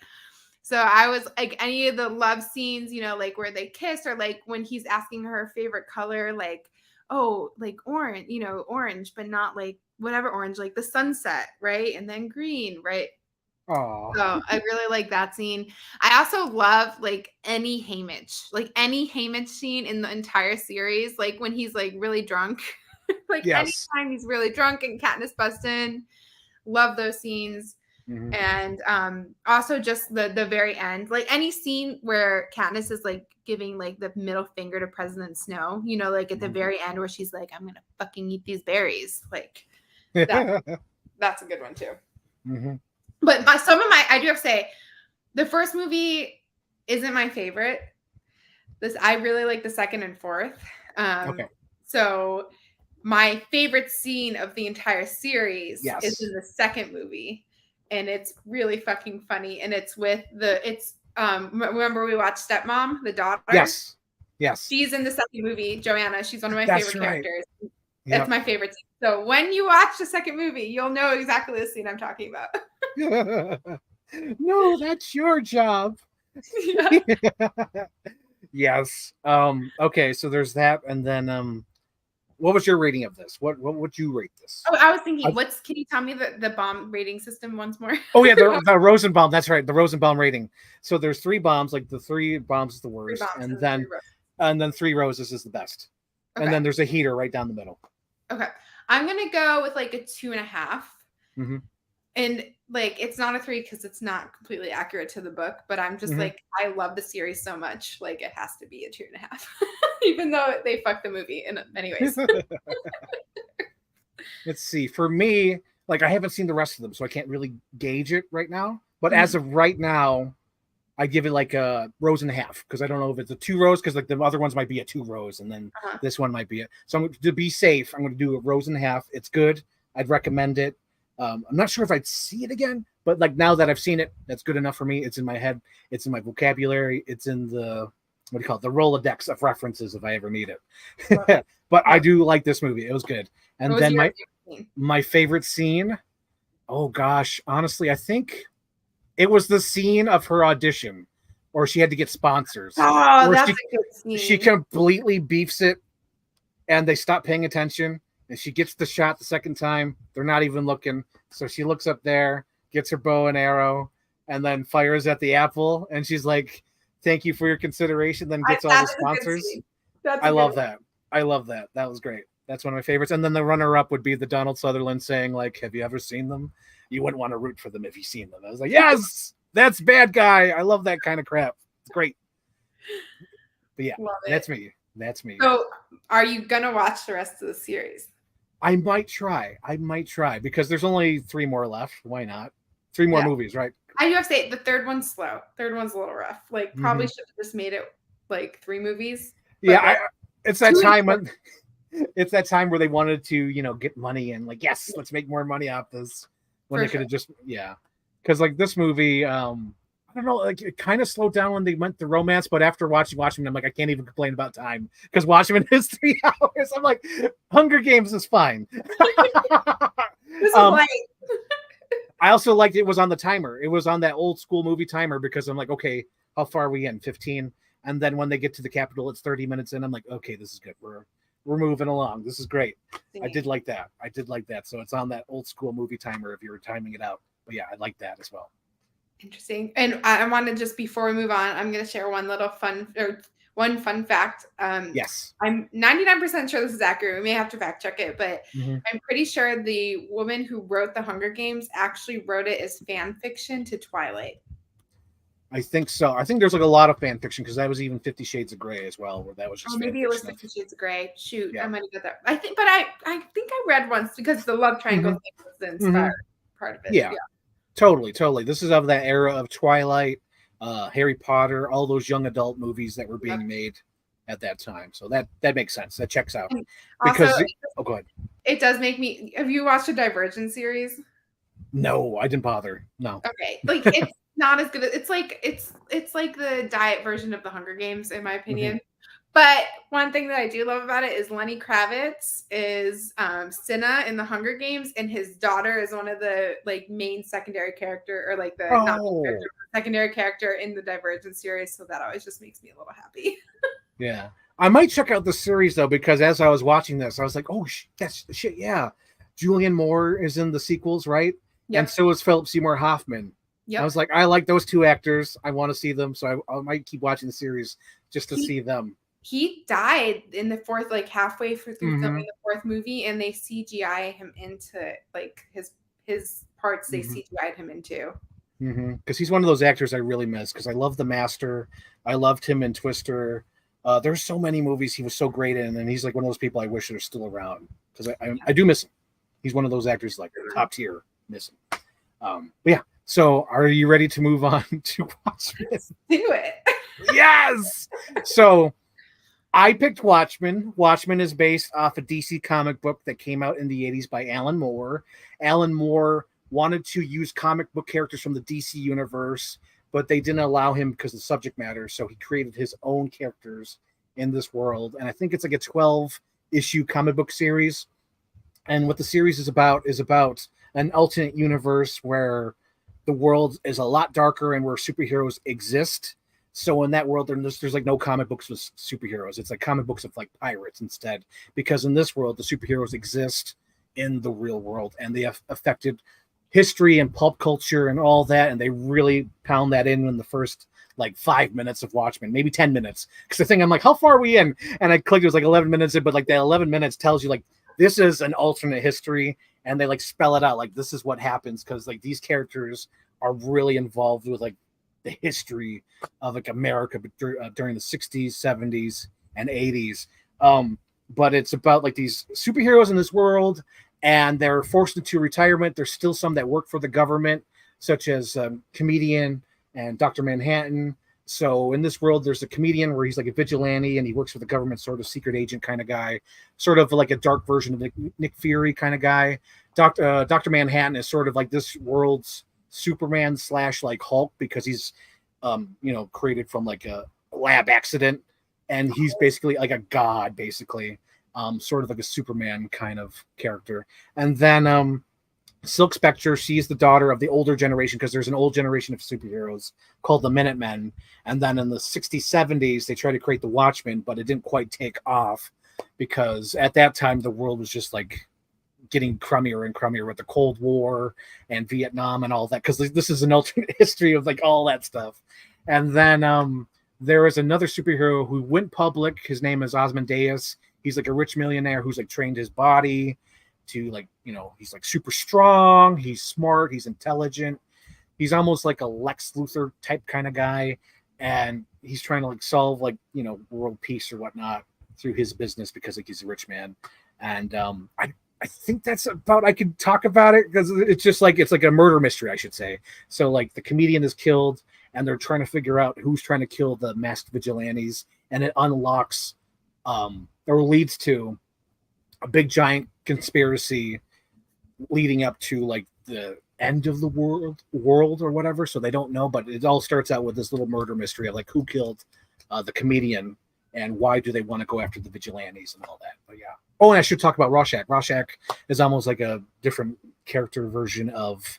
So I was like, any of the love scenes, you know, like where they kiss, or like when he's asking her favorite color, like, oh, like orange, you know, orange, but not like whatever orange, like the sunset, right? And then green, right? Oh, So I really like that scene. I also love like any Haymitch scene in the entire series, like when he's like really drunk. Like yes. anytime he's really drunk and Katniss busts in, love those scenes. Mhm. And also just the very end, like any scene where Katniss is like giving like the middle finger to President Snow, you know, like at the Mhm. very end where she's like, I'm gonna fucking eat these berries. Like that that's a good one too. Mhm. But I do have to say, the first movie isn't my favorite. I really like the second and fourth. Okay. So my favorite scene of the entire series is Yes. in the second movie, and it's really fucking funny. And it's with remember we watched Stepmom, the daughter. Yes. Yes. She's in the second movie, Joanna. She's one of my That's favorite right. characters. It's Yep. my favorite scene. So when you watch the second movie, you'll know exactly the scene I'm talking about. No, that's your job. Yeah. Yes. Okay, so there's that, and then what was your rating of this? What would you rate this? Oh, I was thinking, I, can you tell me the bomb rating system once more? oh yeah, the Rosenbaum. That's right, the Rosenbaum rating. So there's three bombs. Like the three bombs is the Three worst, bombs and then three roses. and then three roses is the best, and Okay. then there's a heater right down the middle. Okay. I'm gonna go with like a 2.5. Mm-hmm. And like it's not a 3 because it's not completely accurate to the book, but I'm just like, I love the series so much, like it has to be a 2.5. Even though they fucked the movie. And anyways. Let's see. For me, like I haven't seen the rest of them, so I can't really gauge it right now. But as of right now, I give it like a rose and a half because I don't know if it's a 2 rose because like the other ones might be a 2 rose and then this one might be it. So to be safe, I'm going to do a rose and a half. It's good. I'd recommend it. I'm not sure if I'd see it again, but like now that I've seen it, that's good enough for me. It's in my head. It's in my vocabulary. It's in the what do you call it? The Rolodex of references if I ever need it. But I do like this movie. It was good. And then my favorite scene. Oh gosh, honestly, I think it was the scene of her audition, or she had to get sponsors. Oh, that's a good scene. She completely beefs it, and they stop paying attention. And she gets the shot the second time. They're not even looking. So she looks up there, gets her bow and arrow, and then fires at the apple. And she's like, "Thank you for your consideration." Then gets all the sponsors. I love that. I love that. That was great. That's one of my favorites. And then the runner-up would be the Donald Sutherland saying, like, "Have you ever seen them? You wouldn't want to root for them if you've seen them." I was like, yes, that's bad guy. I love that kind of crap. It's great. But yeah, that's me. That's me. So are you going to watch the rest of the series? I might try because there's only 3 more left. Why not? 3 more movies, right? I do have to say the third one's slow. Third one's a little rough. Like probably should have just made it like 3 movies. Yeah, it's that time when it's that time where they wanted to, get money and like, yes, let's make more money off this. When they could have just because like this movie, I don't know, like it kind of slowed down when they went the romance, but after WATCHMEN, I'm like, I can't even complain about time because WATCHMEN is 3 hours. I'm like, Hunger Games is fine. I also liked it was on the timer. It was on that old school movie timer because I'm like, okay, how far are we in? 15. And then when they get to the Capitol, it's 30 minutes in. I'm like, okay, this is good. We're moving along. This is great. I did like that. So it's on that old school movie timer if you were timing it out. But yeah, I like that as well. Interesting. And I want to just before we move on, I'm going to share one fun fact. Yes. I'm 99% sure this is accurate. We may have to fact check it, but I'm pretty sure the woman who wrote the Hunger Games actually wrote it as fan fiction to Twilight. I think so. I think there's like a lot of fan fiction because that was even 50 Shades of Grey as well, where that was just. Oh, maybe it was 50 Shades of Grey. Shoot, I might have got that. I think I read once because the love triangle thing was the inspired part of it. Yeah, totally. This is of that era of Twilight, Harry Potter, all those young adult movies that were being made at that time. So that makes sense. That checks out. Because go ahead. It does make me. Have you watched the Divergent series? No, I didn't bother. No. Okay, like it's not as good as it's like the diet version of the Hunger Games in my opinion, But one thing that I do love about it is Lenny Kravitz is Cinna in the Hunger Games, and his daughter is one of the like main secondary character, or like the not main character, but secondary character in the Divergent series. So that always just makes me a little happy. Yeah, I might check out the series though, because as I was watching this, I was like, oh, that's shit. Yeah, Julianne Moore is in the sequels, right? Yep. And so is Philip Seymour Hoffman. Yep. I was like, I like those two actors. I want to see them, so I might keep watching the series just to see them. He died in the fourth, like halfway through filming the fourth movie, and they CGI him into like his parts. They CGI'd him into. Because he's one of those actors I really miss. Because I love The Master. I loved him in Twister. There's so many movies he was so great in, and he's like one of those people I wish are still around. Because I do miss him. He's one of those actors like top tier. Miss him. But yeah. So, are you ready to move on to Watchmen? Let's do it. Yes. So, I picked Watchmen. Watchmen is based off a DC comic book that came out in the 80s by Alan Moore. Alan Moore wanted to use comic book characters from the DC universe, but they didn't allow him because of the subject matter. So he created his own characters in this world. And I think it's like a 12-issue comic book series. And what the series is about an alternate universe where the world is a lot darker and where superheroes exist. So in that world, there's like no comic books with superheroes. It's like comic books of like pirates instead. Because in this world, the superheroes exist in the real world, and they have affected history and pulp culture and all that. And they really pound that in the first like 5 minutes of Watchmen, maybe 10 minutes. Because the thing, I'm like, how far are we in? And I clicked, it was like 11 minutes in, but like that 11 minutes tells you like, this is an alternate history. And they like spell it out. Like, this is what happens. Cause like these characters are really involved with like the history of like America during the 60s, 70s, and 80s. But it's about like these superheroes in this world, and they're forced into retirement. There's still some that work for the government, such as Comedian and Dr. Manhattan. So in this world, there's a comedian where he's like a vigilante and he works for the government, sort of secret agent kind of guy, sort of like a dark version of Nick Fury kind of guy. Dr. Manhattan is sort of like this world's Superman / like Hulk, because he's created from like a lab accident, and he's basically like a god, basically, sort of like a Superman kind of character. And then Silk Spectre, she's the daughter of the older generation, because there's an old generation of superheroes called the Minutemen. And then in the 60s, 70s, they tried to create the Watchmen, but it didn't quite take off, because at that time the world was just like getting crummier and crummier with the Cold War and Vietnam and all that, because this is an alternate history of like all that stuff. And then there is another superhero who went public. His name is Ozymandias. He's like a rich millionaire who's like trained his body to like, he's like super strong, he's smart, he's intelligent, he's almost like a Lex Luthor type kind of guy, and he's trying to like solve like world peace or whatnot through his business, because like he's a rich man. And I think that's about, I could talk about it, because it's just like, it's like a murder mystery, I should say. So like the comedian is killed, and they're trying to figure out who's trying to kill the masked vigilantes, and it unlocks or leads to a big giant conspiracy leading up to like the end of the world or whatever. So they don't know, but it all starts out with this little murder mystery of like who killed the comedian and why do they want to go after the vigilantes and all that. But yeah. Oh, and I should talk about Rorschach. Rorschach is almost like a different character version of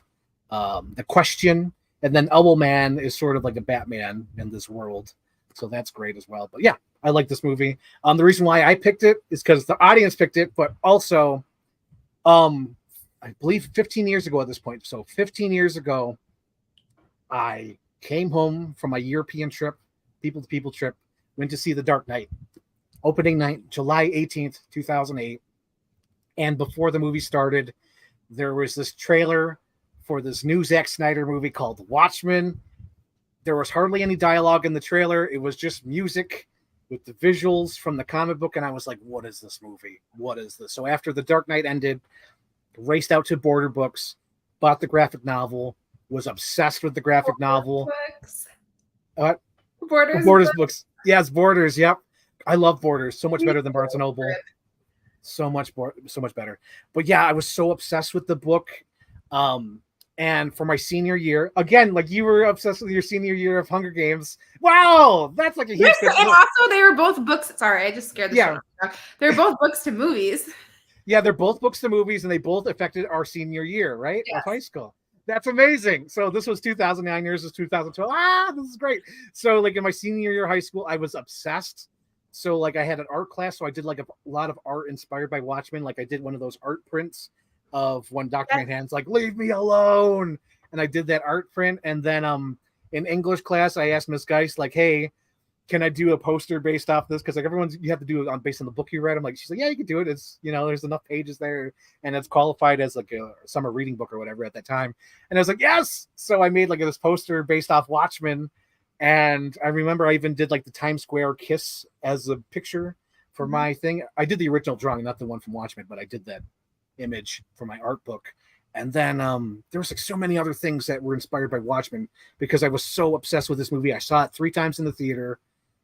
the Question. And then Owlman is sort of like a Batman in this world. So that's great as well. But yeah, I like this movie. The reason why I picked it is because the audience picked it, but also I believe 15 years ago at this point. So 15 years ago, I came home from a European trip, people-to-people trip, went to see The Dark Knight. Opening night, July 18th, 2008. And before the movie started, there was this trailer for this new Zack Snyder movie called Watchmen. There was hardly any dialogue in the trailer. It was just music with the visuals from the comic book. And I was like, what is this movie? What is this? So after The Dark Knight ended, raced out to Border Books, bought the graphic novel, was obsessed with the graphic novel. Borders books. Yes, Borders. Yep. I love Borders. So much better than Barnes & Noble. So much better. But yeah, I was so obsessed with the book. And for my senior year, again, like you were obsessed with your senior year of Hunger Games. Wow, that's like a huge thing. And also, they were both books. Sorry, I just scared the shit out of you. They're both books to movies. Yeah, they're both books to movies, and they both affected our senior year, right, Yes. of high school. That's amazing. So this was 2009, yours is 2012. This is great. So like in my senior year of high school, I was obsessed. So like I had an art class, so I did like a lot of art inspired by Watchmen. Like I did one of those art prints of when Dr. Manhattan's like, "Leave me alone," and I did that art print. And then in English class, I asked Miss Geist like, "Hey, can I do a poster based off this?" Because like everyone's, you have to do it on based on the book you read. I'm like, she's like, yeah, you can do it. It's, you know, there's enough pages there, and it's qualified as like a summer reading book or whatever at that time. And I was like, yes. So I made like this poster based off Watchmen, and I remember I even did like the Times Square kiss as a picture for my thing. I did the original drawing, not the one from Watchmen, but I did that image for my art book. And then there was like so many other things that were inspired by Watchmen because I was so obsessed with this movie. I saw it 3 times in the theater.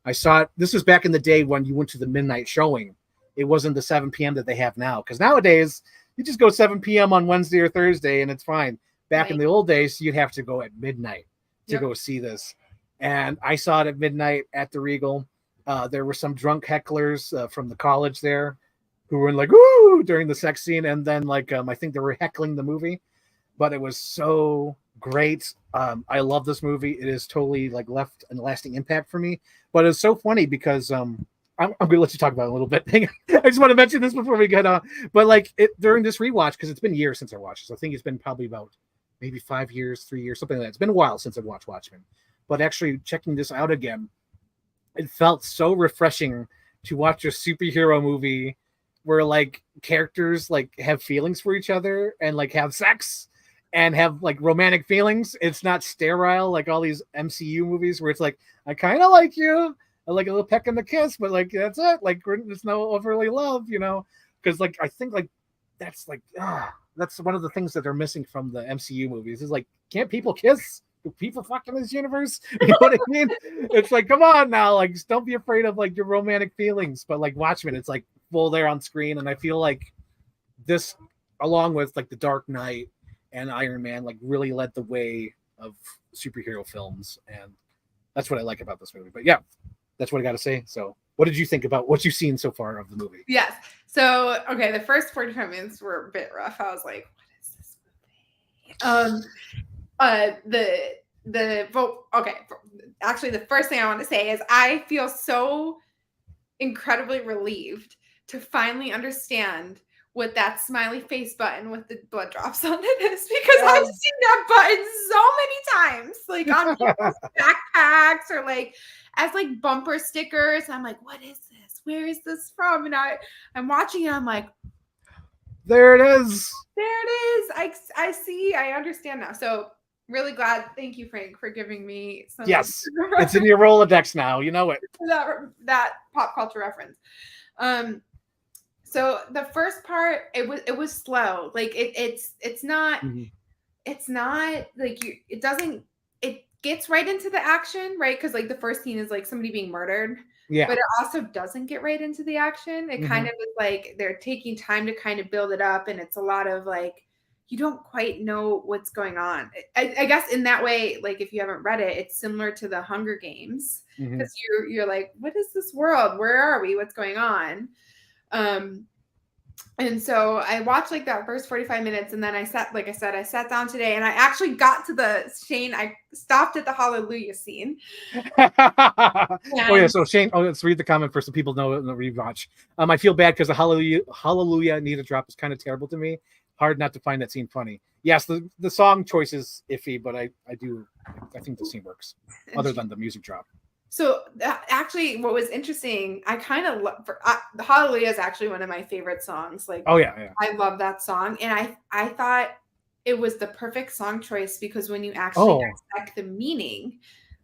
I saw it. This was back in the day when you went to the midnight showing. It wasn't the 7 p.m. that they have now. Because nowadays, you just go 7 p.m. on Wednesday or Thursday and it's fine. Back in the old days, you'd have to go at midnight to go see this. And I saw it at midnight at the Regal. There were some drunk hecklers from the college there who were like, "Woo!" during the sex scene. And then like, I think they were heckling the movie. But it was so great. I love this movie. It is totally like left a lasting impact for me. But it's so funny because I'm going to let you talk about it a little bit. I just want to mention this before we get on. But like during this rewatch, because it's been years since I watched this. I think it's been probably about maybe 5 years, 3 years, something like that. It's been a while since I've watched Watchmen. But actually checking this out again, it felt so refreshing to watch a superhero movie where like characters like have feelings for each other and like have sex and have like romantic feelings. It's not sterile like all these MCU movies where it's like, I kind of like you, I like a little peck and the kiss, but like that's it. Like there's no overly love, you know? Because like I think like that's one of the things that they're missing from the MCU movies is like, can't people kiss? Do people fuck in this universe? You know what I mean? It's like, come on now, like just don't be afraid of like your romantic feelings. But like Watchmen, it's like full there on screen, and I feel like this, along with like The Dark Knight and Iron Man, like really led the way of superhero films, and that's what I like about this movie. But yeah, that's what I got to say. So what did you think about what you've seen so far of the movie? Yes. So okay, the first 45 minutes were a bit rough. I was like, what is this movie? Okay, actually the first thing I want to say is I feel so incredibly relieved to finally understand what that smiley face button with the blood drops on it is, because I've seen that button so many times, like on people's backpacks or like as like bumper stickers. I'm like, what is this? Where is this from? And I'm watching it. I'm like, there it is. There it is. I see. I understand now. So really glad. Thank you, Frank, for giving me some. Yes, it's in your Rolodex now. You know it. That pop culture reference. So the first part, it was slow. Like it's not like it gets right into the action, right? Because like the first scene is like somebody being murdered. Yeah. But it also doesn't get right into the action. It kind of is like they're taking time to kind of build it up, and it's a lot of like you don't quite know what's going on. I guess in that way, like if you haven't read it, it's similar to the Hunger Games, because you're like, what is this world? Where are we? What's going on? And so I watched like that first 45 minutes, and then I sat down today, and I actually got to Shane. I stopped at the Hallelujah scene. Oh yeah, so Shane. Oh, let's read the comment first so people know the rewatch. I feel bad because the Hallelujah Need a Drop is kind of terrible to me. Hard not to find that scene funny. Yes, the song choice is iffy, but I think the scene works, other than the music drop. So actually, what was interesting, I kind of love the Hallelujah is actually one of my favorite songs. Like, oh yeah. I love that song, and I thought it was the perfect song choice because when you actually dissect the meaning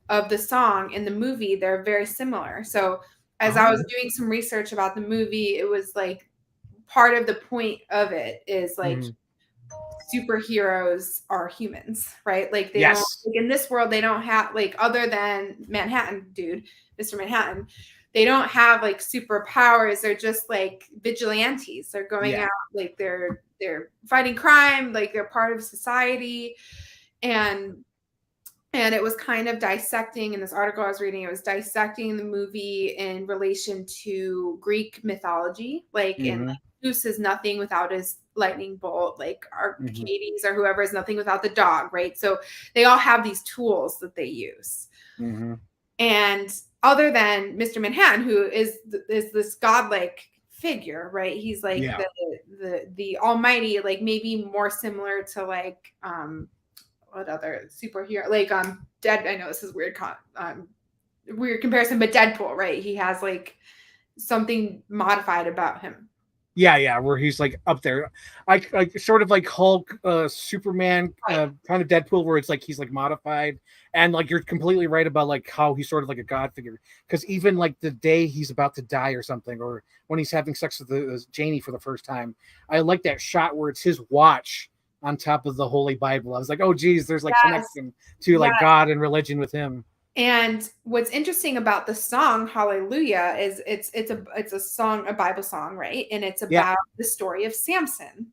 of the song in the movie, they're very similar. So as I was doing some research about the movie, it was like part of the point of it is like superheroes are humans, right? Like they don't, like in this world, they don't have like, other than Manhattan dude, Mr. Manhattan, they don't have like superpowers. They're just like vigilantes. They're going out, like they're fighting crime, like they're part of society. And it was kind of dissecting, in this article I was reading, it was dissecting the movie in relation to Greek mythology, like in like, Zeus is nothing without his lightning bolt, like Arcades or whoever is nothing without the dog, right? So they all have these tools that they use. And other than Mr. Manhattan, who is this godlike figure, right? He's like the almighty, like maybe more similar to like what other superhero, like Dead, I know this is weird weird comparison, but Deadpool, right? He has like something modified about him. Yeah, where he's like up there, like sort of like Hulk, Superman, kind of Deadpool, where it's like he's like modified, and like you're completely right about like how he's sort of like a god figure. Because even like the day he's about to die or something, or when he's having sex with Janie for the first time, I like that shot where it's his watch on top of the Holy Bible. I was like, oh geez, there's like connection to like God and religion with him. And what's interesting about the song Hallelujah is it's a song, a Bible song, right? And it's about the story of Samson.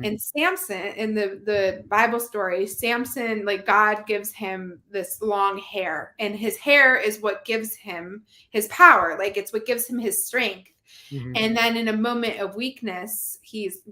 And Samson, in the Bible story, Samson, like God gives him this long hair, and his hair is what gives him his power. Like it's what gives him his strength. And then in a moment of weakness, he's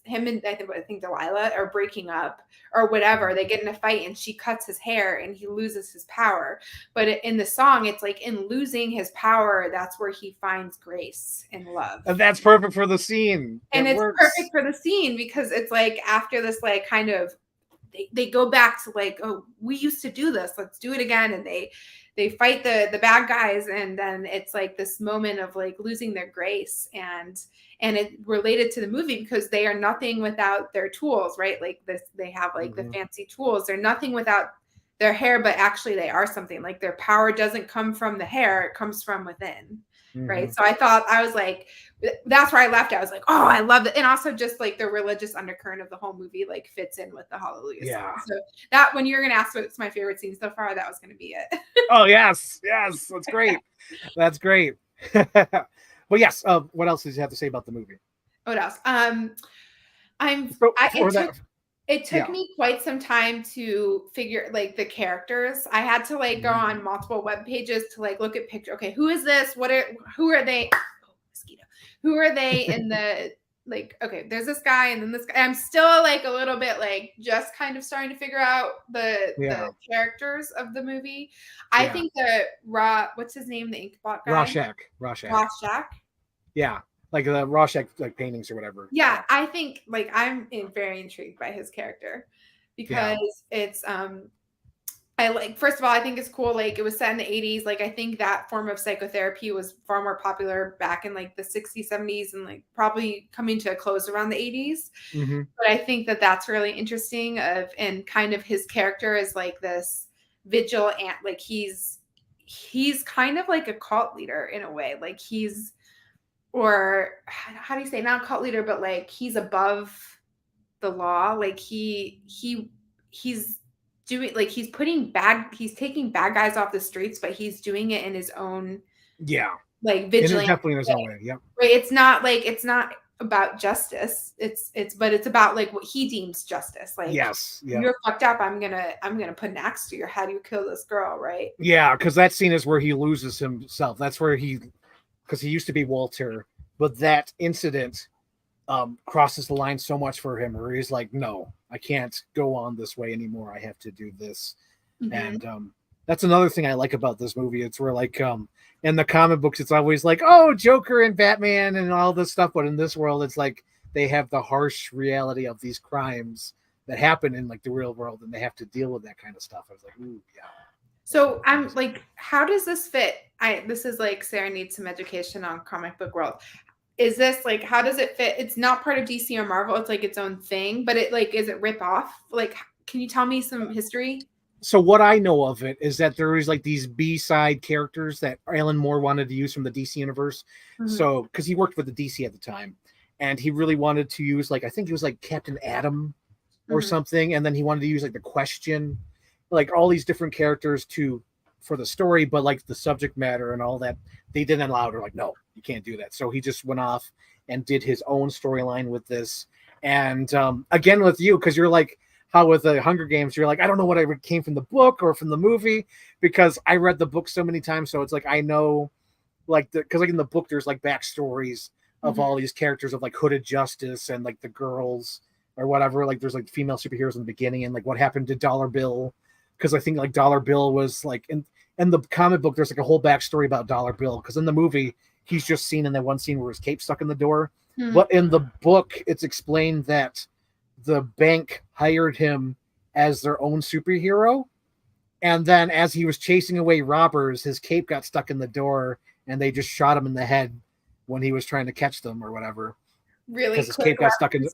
him and I think Delilah are breaking up or whatever. They get in a fight and she cuts his hair and he loses his power. But in the song, it's like in losing his power, that's where he finds grace and love. And that's perfect for the scene. And it's perfect for the scene because it's like after this, like kind of they go back to like, oh, we used to do this. Let's do it again. And they fight the bad guys, and then it's like this moment of like losing their grace, and it related to the movie because they are nothing without their tools, right? Like this, they have like the fancy tools. They're nothing without their hair, but actually they are something. Like their power doesn't come from the hair; it comes from within, right? So I was like, that's where I left. I was like, oh, I love it, and also just like the religious undercurrent of the whole movie like fits in with the Hallelujah song. So that when you're gonna ask what's my favorite scene so far, that was gonna be it. Oh yes, that's great. That's great. Well, yes. What else does you have to say about the movie? What else? It took me quite some time to figure like the characters. I had to like go on multiple web pages to like look at picture. Okay, who is this? Who are they? Oh, mosquito. Who are they in the like? Okay, there's this guy and then this guy. I'm still like a little bit like just kind of starting to figure out the characters of the movie. I think what's his name? The Inkblot guy. Rorschach. Yeah. Like the Rorschach like paintings or whatever. Yeah, I think like I'm very intrigued by his character because it's I like, first of all, I think it's cool. Like it was set in the 80s. Like I think that form of psychotherapy was far more popular back in like the 60s, 70s, and like probably coming to a close around the 80s. But I think that that's really interesting and kind of his character is like this vigil and like he's kind of like a cult leader in a way. Like or how do you say, not a cult leader, but like he's above the law. Like he's doing like he's taking bad guys off the streets, but he's doing it in his own like vigilante, definitely in his own way. Yeah, right. It's not about justice. But it's about like what he deems justice. Like you're fucked up. I'm gonna put an axe to your head. You kill this girl, right? Yeah, because that scene is where he loses himself. That's where because he used to be Walter, but that incident crosses the line so much for him where he's like, no, I can't go on this way anymore. I have to do this. And that's another thing I like about this movie. It's where like in the comic books, it's always like, oh, Joker and Batman and all this stuff. But in this world, it's like they have the harsh reality of these crimes that happen in like the real world, and they have to deal with that kind of stuff. I was like, ooh, yeah. So I'm like, how does this fit? This is like Sarah needs some education on comic book world. Is this like, how does it fit? It's not part of DC or Marvel. It's like its own thing, but it like, is it rip off? Like, can you tell me some history? So what I know of it is that there is like these B-side characters that Alan Moore wanted to use from the DC universe. So, because he worked with the DC at the time, and he really wanted to use like, I think it was like Captain Atom or something. And then he wanted to use like the Question, like all these different characters to for the story, but like the subject matter and all that, they didn't allow it. They're like, no, you can't do that. So he just went off and did his own storyline with this. And again, with you, because you're like, how with the Hunger Games, you're like, I don't know what I came from the book or from the movie, because I read the book so many times. So it's like, I know, like, because like in the book, there's like backstories of all these characters of like Hooded Justice and like the girls or whatever. Like there's like female superheroes in the beginning and like what happened to Dollar Bill. Because I think like Dollar Bill was like in the comic book, there's like a whole backstory about Dollar Bill. Because in the movie, he's just seen in that one scene where his cape's stuck in the door. But in the book, it's explained that the bank hired him as their own superhero. And then as he was chasing away robbers, his cape got stuck in the door and they just shot him in the head when he was trying to catch them or whatever. Really because his cape got stuck in.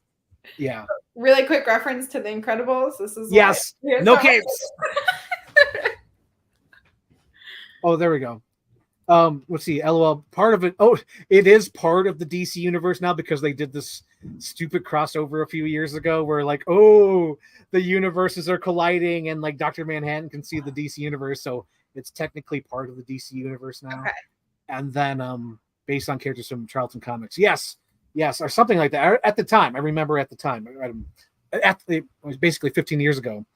Yeah. Really quick reference to The Incredibles. This is yes. No capes. Oh, there we go. Let's see. LOL. Part of it. Oh, it is part of the DC universe now because they did this stupid crossover a few years ago where like, oh, the universes are colliding and like Dr. Manhattan can see the DC universe. So it's technically part of the DC universe now. Okay. And then based on characters from Charlton Comics. Yes, or something like that. At the time, I remember at the time, it was basically 15 years ago.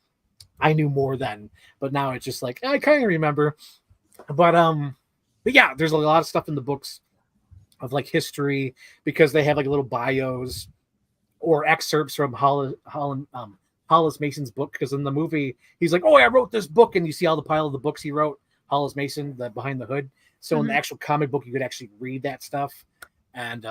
I knew more then, but now it's just like, I kind of remember. But yeah, there's a lot of stuff in the books of like history because they have like little bios or excerpts from Hollis Mason's book. Because in the movie, he's like, "Oh, I wrote this book," and you see all the pile of the books he wrote, Hollis Mason, the Behind the Hood. So in the actual comic book, you could actually read that stuff. And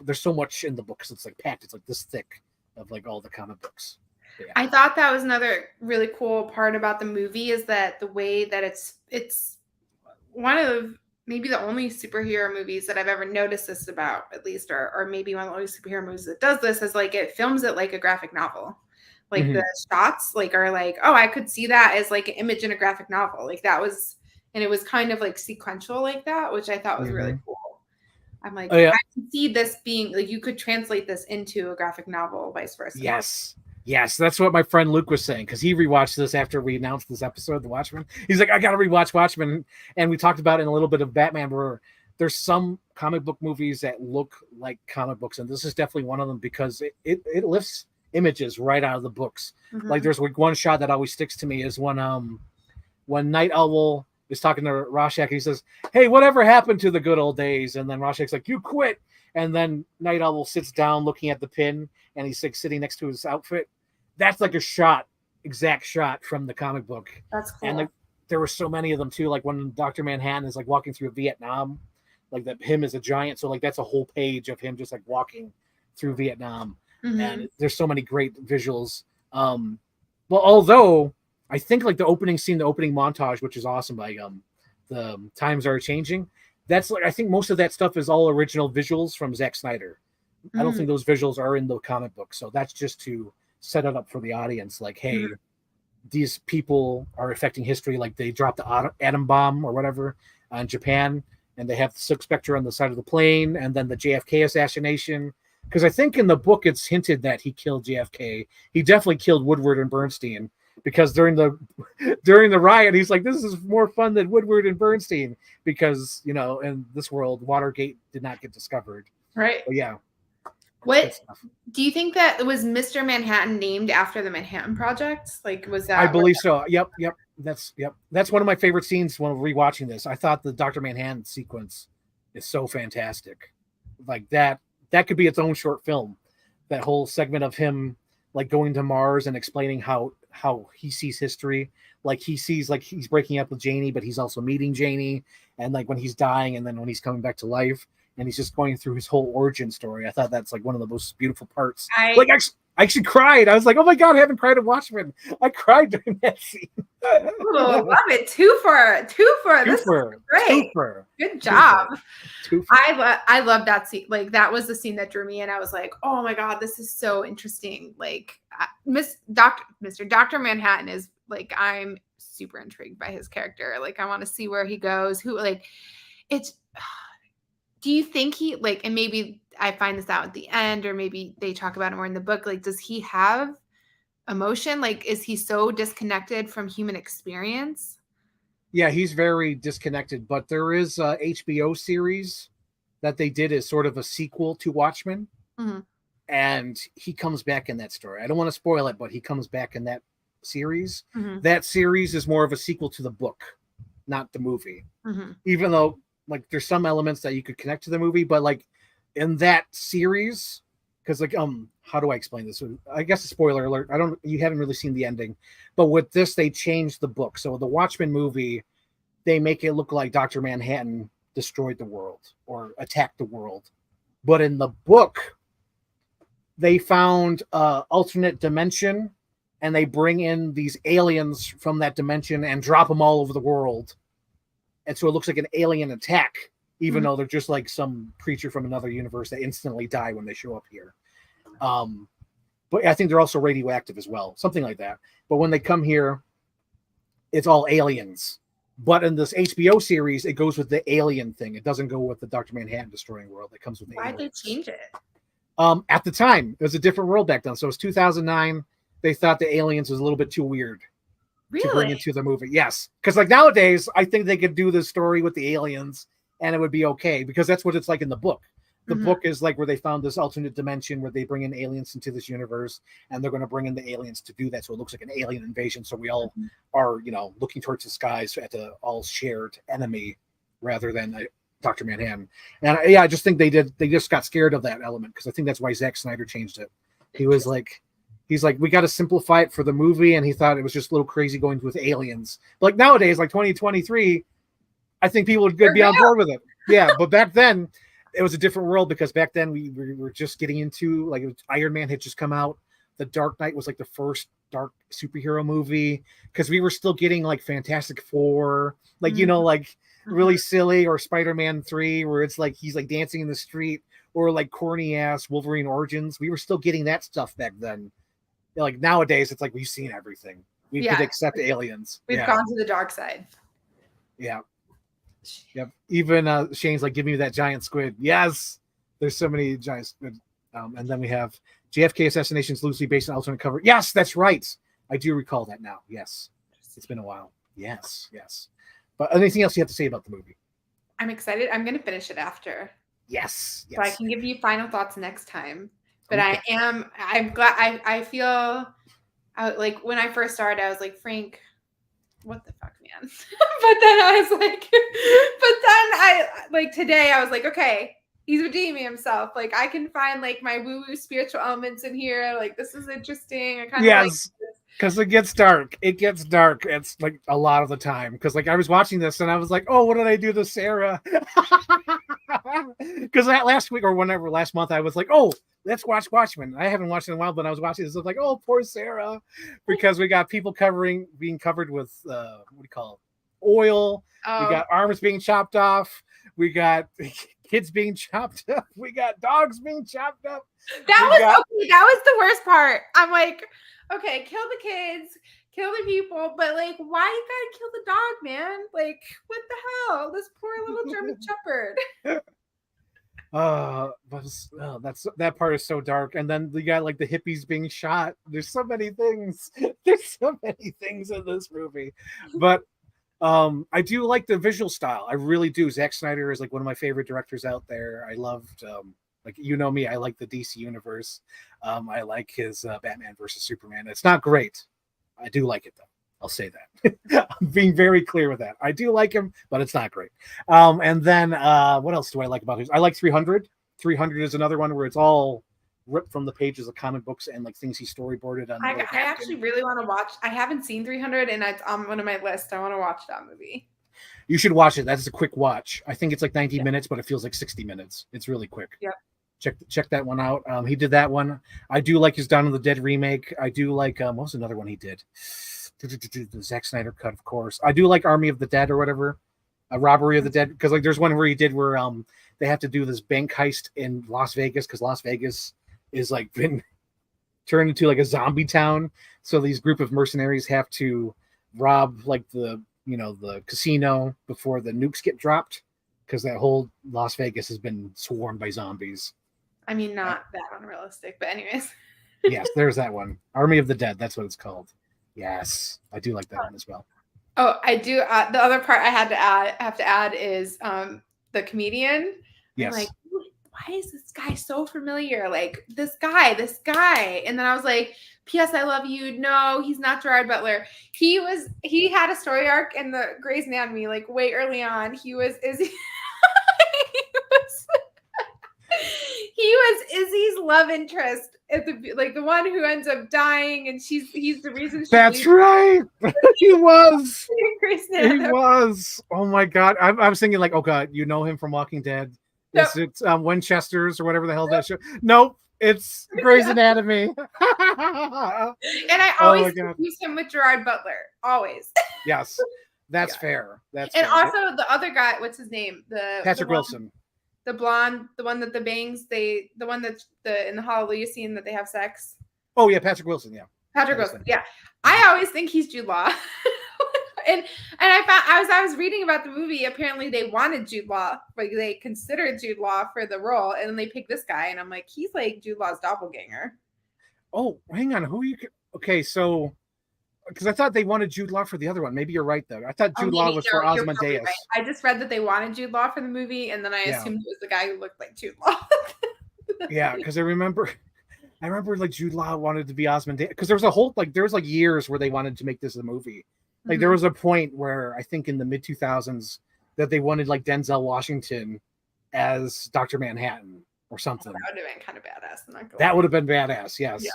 there's so much in the book because it's like packed. It's like this thick of like all the comic books. Yeah. I thought that was another really cool part about the movie is that the way that it's one of maybe the only superhero movies that I've ever noticed this about, at least, or maybe one of the only superhero movies that does this is like it films it like a graphic novel. Like the shots like are like, oh, I could see that as like an image in a graphic novel. Like that was, and it was kind of like sequential like that, which I thought was really cool. I'm like, I can see this being like you could translate this into a graphic novel, vice versa. Yes, that's what my friend Luke was saying because he rewatched this after we announced this episode, The Watchmen. He's like, I got to rewatch Watchmen, and we talked about it in a little bit of Batman, where there's some comic book movies that look like comic books, and this is definitely one of them because it lifts images right out of the books. Like there's like one shot that always sticks to me is when Night Owl is talking to Rorschach, he says, "Hey, whatever happened to the good old days?" And then Rorschach's like, "You quit." And then Night Owl sits down looking at the pin, and he's like sitting next to his outfit. That's like a exact shot from the comic book. That's cool. And there were so many of them too. Like when Dr. Manhattan is like walking through Vietnam, like that him as a giant. So like that's a whole page of him just like walking through Vietnam. And there's so many great visuals. Well, although I think like the opening scene, the opening montage, which is awesome, like the times are changing. That's like I think most of that stuff is all original visuals from Zack Snyder. I don't think those visuals are in the comic book. So that's just to set it up for the audience. Like, hey, these people are affecting history. Like they dropped the atom bomb or whatever on Japan, and they have the Silk Spectre on the side of the plane, and then the JFK assassination. Because I think in the book it's hinted that he killed JFK. He definitely killed Woodward and Bernstein. Because during the riot, he's like, "This is more fun than Woodward and Bernstein," because in this world, Watergate did not get discovered. Right. But yeah. What do you think that was Mr. Manhattan named after the Manhattan Project? Like, was that? I believe so. Yep. That's one of my favorite scenes when rewatching this. I thought the Dr. Manhattan sequence is so fantastic. Like that could be its own short film. That whole segment of him like going to Mars and explaining how he sees history. Like he sees like he's breaking up with Janie, but he's also meeting Janie, and like when he's dying, and then when he's coming back to life. And he's just going through his whole origin story. I thought that's like one of the most beautiful parts. I actually cried. I was like, "Oh my god, I haven't cried at Watchmen." I cried during that scene. Oh, love it. Two for. This is great. Good job. I love that scene. Like that was the scene that drew me in. I was like, "Oh my god, this is so interesting." Like Mr. Dr. Manhattan is like I'm super intrigued by his character. Like I want to see where he goes. Do you think he like, and maybe I find this out at the end, or maybe they talk about it more in the book, like, does he have emotion? Like, is he so disconnected from human experience? Yeah, he's very disconnected, but there is a HBO series that they did as sort of a sequel to Watchmen, Mm-hmm. and he comes back in that story. I don't want to spoil it, but he comes back in that series. Mm-hmm. That series is more of a sequel to the book, not the movie. Mm-hmm. Even though like there's some elements that you could connect to the movie, but like in that series, because like how do I explain this? I guess a spoiler alert. You haven't really seen the ending, but with this they changed the book. So the Watchmen movie, they make it look like Dr. Manhattan destroyed the world or attacked the world. But in the book, they found alternate dimension and they bring in these aliens from that dimension and drop them all over the world. And so it looks like an alien attack, even Mm-hmm. though they're just like some creature from another universe that instantly die when they show up here. But I think they're also radioactive as well, something like that. But when they come here, it's all aliens. But in this HBO series, it goes with the alien thing. It doesn't go with the Dr. Manhattan destroying world. It comes with the Why'd they aliens. change it? At the time, it was a different world back then. So it was 2009. They thought the aliens was a little bit too weird to bring Really? into the movie. Yes. Because like nowadays, I think they could do the story with the aliens and it would be okay because that's what it's like in the book. The Mhm. book is like where they found this alternate dimension where they bring in aliens into this universe and they're going to bring in the aliens to do that. So it looks like an alien invasion. So we all Mhm. are, looking towards the skies at the all shared enemy rather than Dr. Manhattan. And I just think they just got scared of that element because I think that's why Zack Snyder changed it. He's like, we got to simplify it for the movie. And he thought it was just a little crazy going with aliens. Like nowadays, like 2023, I think people would be on board with it. Yeah. But back then, it was a different world because back then we were just getting into like Iron Man had just come out. The Dark Knight was like the first dark superhero movie because we were still getting like Fantastic Four, like like really silly, or Spider-Man 3 where it's like he's like dancing in the street, or like corny ass Wolverine Origins. We were still getting that stuff back then. Like nowadays, it's like we've seen everything. We could accept aliens. We've gone to the dark side. Yeah. Yep. Even Shane's like, give me that giant squid. Yes. There's so many giant squid. And then we have JFK assassinations loosely based on alternate cover. Yes, that's right. I do recall that now. Yes. It's been a while. Yes. But anything else you have to say about the movie? I'm excited. I'm going to finish it after. Yes. So I can give you final thoughts next time. But Okay. I'm glad. I feel like when I first started, I was like, Frank, what the fuck, man? But then I was like, today I was like, okay, he's redeeming himself. Like I can find like my woo-woo spiritual elements in here. Like this is interesting. I kind of like this. Because it gets dark. It's like a lot of the time. Because like I was watching this and I was like, oh, what did I do to Sarah? Because that last week or whenever last month I was like, oh, let's watch Watchmen. I haven't watched it in a while, but I was watching this. I was like, oh, poor Sarah, because we got people being covered with what do you call it? Oil. We got arms being chopped off. We got kids being chopped up. We got dogs being chopped up. That was the worst part. I'm like, okay, kill the kids, kill the people, but like, why you gotta kill the dog, man? Like, what the hell? This poor little German Shepherd. That part is so dark. And then you got like the hippies being shot. There's so many things. There's so many things in this movie. But I do like the visual style. I really do. Zack Snyder is like one of my favorite directors out there. I loved like me, I like the DC universe. I like his Batman versus Superman. It's not great. I do like it though. I'll say that. I'm being very clear with that. I do like him, but it's not great. And then what else do I like about his? I like 300. 300 is another one where it's all ripped from the pages of comic books and like things he storyboarded on. I actually really want to watch. I haven't seen 300, and it's on one of my lists. I want to watch that movie. You should watch it. That's a quick watch. I think it's like 90 minutes, but it feels like 60 minutes. It's really quick. Yep. Check that one out. He did that one. I do like his Dawn of the Dead remake. I do like what was another one he did? The Zack Snyder cut, of course. I do like Army of the Dead or whatever. A Robbery of the Dead, because like there's one where he did where they have to do this bank heist in Las Vegas because Las Vegas is like been turned into like a zombie town. So these group of mercenaries have to rob like the casino before the nukes get dropped, because that whole Las Vegas has been swarmed by zombies. I mean, not that unrealistic, but anyways. Yes, there's that one. Army of the Dead, that's what it's called. Yes, I do like that one as well. Oh, I do. The other part I have to add is the comedian. I'm like, Yes. why is this guy so familiar? Like this guy. And then I was like, P.S. I love you. No, he's not Gerard Butler. He had a story arc in the Grey's Anatomy, like way early on. He was Izzy. He was Izzy's love interest at the like the one who ends up dying, and he's the reason she That's leaves. right. He was. Grey's He Anatomy. was. Oh my god. I was thinking like, oh god, you know him from Walking Dead. Nope. Is it Winchester's or whatever the hell that show? Nope. It's Grey's Anatomy. And I always confuse him with Gerard Butler. Always. Yes. That's fair. That's and fair. also the other guy, what's his name? Patrick Wilson. The blonde, the one that the bangs, the one that's in the Hallelujah scene that they have sex. Oh yeah, Patrick Wilson, yeah. Patrick Wilson. Yeah. I always think he's Jude Law. and I found as I was reading about the movie, apparently they wanted Jude Law, like they considered Jude Law for the role, and then they picked this guy, and I'm like, he's like Jude Law's doppelganger. Oh, hang on, okay, so because I thought they wanted Jude Law for the other one. Maybe you're right though. I thought Jude Law was for Ozymandias. Right. I just read that they wanted Jude Law for the movie, and then I assumed it was the guy who looked like Jude Law. Yeah, because I remember like Jude Law wanted to be Ozymandias because there was a whole there was like years where they wanted to make this a movie. Like there was a point where I think in the mid 2000s that they wanted like Denzel Washington as Dr. Manhattan or something. That would have been kind of badass. That would have been badass. Yes.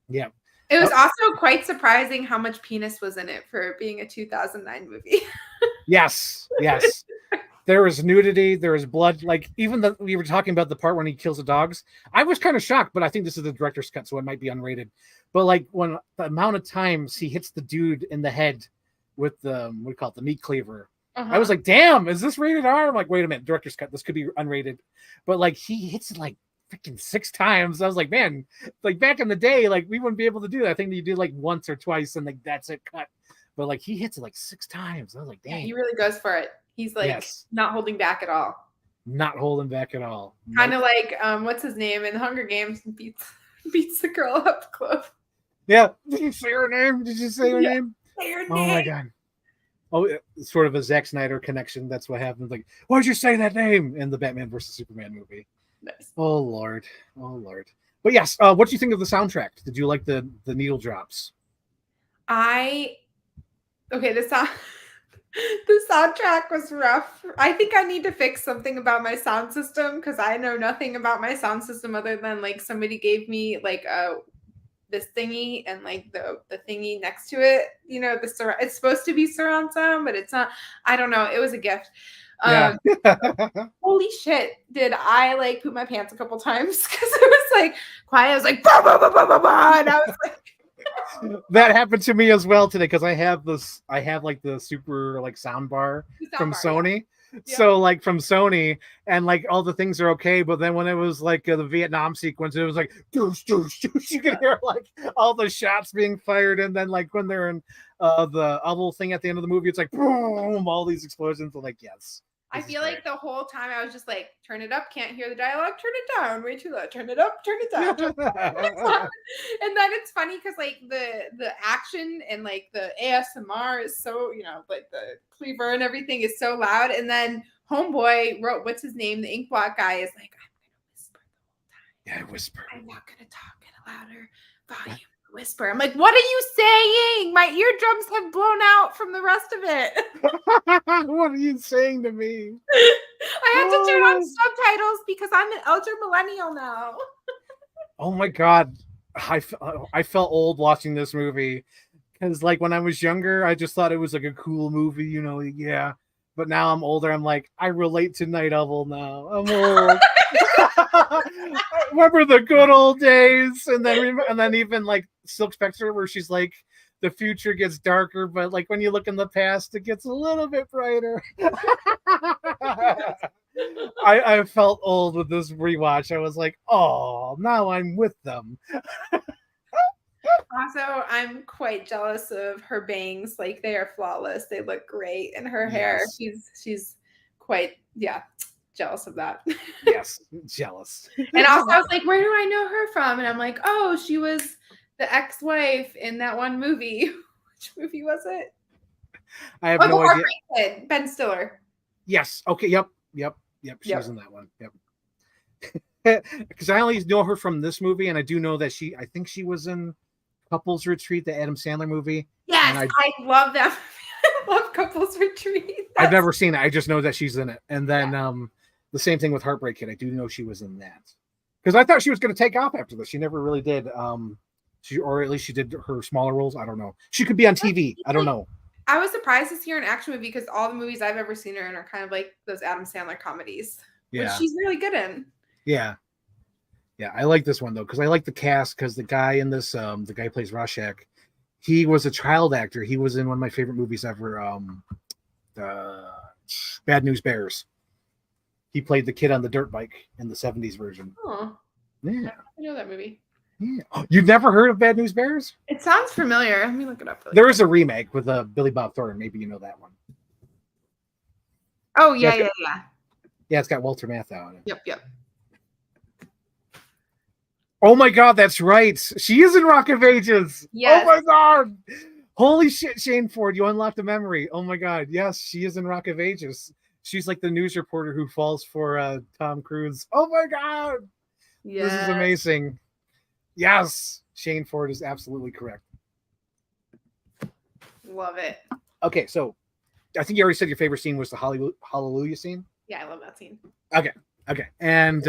Yeah. It was also quite surprising how much penis was in it for being a 2009 movie. Yes. There was nudity. There was blood. Like even we were talking about the part when he kills the dogs. I was kind of shocked, but I think this is the director's cut, so it might be unrated. But like when the amount of times he hits the dude in the head with the what do you call it, the meat cleaver, I was like, damn, is this rated R? I'm like, wait a minute, director's cut. This could be unrated. But like he hits it like freaking 6 times. I was like, man, like back in the day, like we wouldn't be able to do that. I think you do like once or twice and like that's it, cut. But like he hits it like 6 times. I was like, dang. Yeah, he really goes for it. He's like not holding back at all. Not holding back at all. Kind of like what's his name in Hunger Games beats the girl up close. Yeah. Did you say her name? Say her name? Say her name. Oh my god. Oh, it's sort of a Zack Snyder connection. That's what happens. Like, why'd you say that name in the Batman versus Superman movie? Nice. Oh Lord. But yes, what do you think of the soundtrack? Did you like the needle drops? The soundtrack was rough. I think I need to fix something about my sound system because I know nothing about my sound system other than like somebody gave me like this thingy and like the thingy next to it. You know, it's supposed to be surround sound, but it's not. I don't know. It was a gift. Yeah. Holy shit! Did I like poop my pants a couple times because it was like quiet? I was like, bah, bah, bah, bah, bah, bah, and I was like. That happened to me as well today because I have like the super like sound bar from Sony. Yeah. So like from Sony and like all the things are okay, but then when it was like the Vietnam sequence, it was like doosh, doosh, doosh. You can hear like all the shots being fired, and then like when they're in the little thing at the end of the movie, it's like boom, all these explosions. Like yes. I feel like the whole time I was just like, turn it up, can't hear the dialogue, turn it down, way too loud, turn it up, turn it down. And then it's funny because like the action and like the ASMR is so, you know, like the cleaver and everything is so loud. And then Homeboy wrote, what's his name? The ink blot guy is like, I'm going to whisper the whole time. Yeah, whisper. I'm not going to talk in a louder volume. Whisper. I'm like, what are you saying? My eardrums have blown out from the rest of it. What are you saying to me? I had to turn on subtitles because I'm an elder millennial now. Oh my god, I felt old watching this movie because like when I was younger, I just thought it was like a cool movie, you know. Yeah, but now I'm older. I'm like, I relate to Night Owl now. I'm old. Remember the good old days, and then even like Silk Spectre, where she's like, the future gets darker, but like when you look in the past, it gets a little bit brighter. I felt old with this rewatch. I was like, oh, now I'm with them. Also, I'm quite jealous of her bangs. Like they are flawless. They look great, and her hair. She's quite jealous of that. Yes, jealous. And also, I was like, where do I know her from? And I'm like, oh, she was the ex-wife in that one movie. Which movie was it? I have Oh, no the idea. Heartbreak Kid, Ben Stiller. Yes. Okay. Yep. She's Yep. in that one. Yep. Because I only know her from this movie, and I do know that I think she was in Couples Retreat, the Adam Sandler movie. Yes, And I love them. I love Couples Retreat. I've never seen it. I just know that she's in it. And then Yeah. The same thing with Heartbreak Kid. I do know she was in that. Because I thought she was going to take off after this. She never really did. Or at least she did her smaller roles. I don't know. She could be on TV. I don't know. I was surprised to see her in an action movie because all the movies I've ever seen her in are kind of like those Adam Sandler comedies, which she's really good in. Yeah. Yeah, I like this one though because I like the cast because the guy in this, the guy who plays Rorschach, he was a child actor. He was in one of my favorite movies ever, Bad News Bears. He played the kid on the dirt bike in the 70s version. Oh, yeah, I know that movie. Yeah. You've never heard of Bad News Bears? It sounds familiar. Let me look it up. There is a remake with Billy Bob Thornton. Maybe you know that one. Oh yeah. Yeah, it's got Walter Matthau in it. Yep. Oh my God, that's right. She is in Rock of Ages. Yes. Oh my God. Holy shit, Shane Ford, you unlocked a memory. Oh my God. Yes, she is in Rock of Ages. She's like the news reporter who falls for Tom Cruise. Oh my God. Yes. This is amazing. Yes, Shane Ford is absolutely correct. Love it. Okay, so I think you already said your favorite scene was the Hallelujah scene. Yeah, I love that scene. Okay. And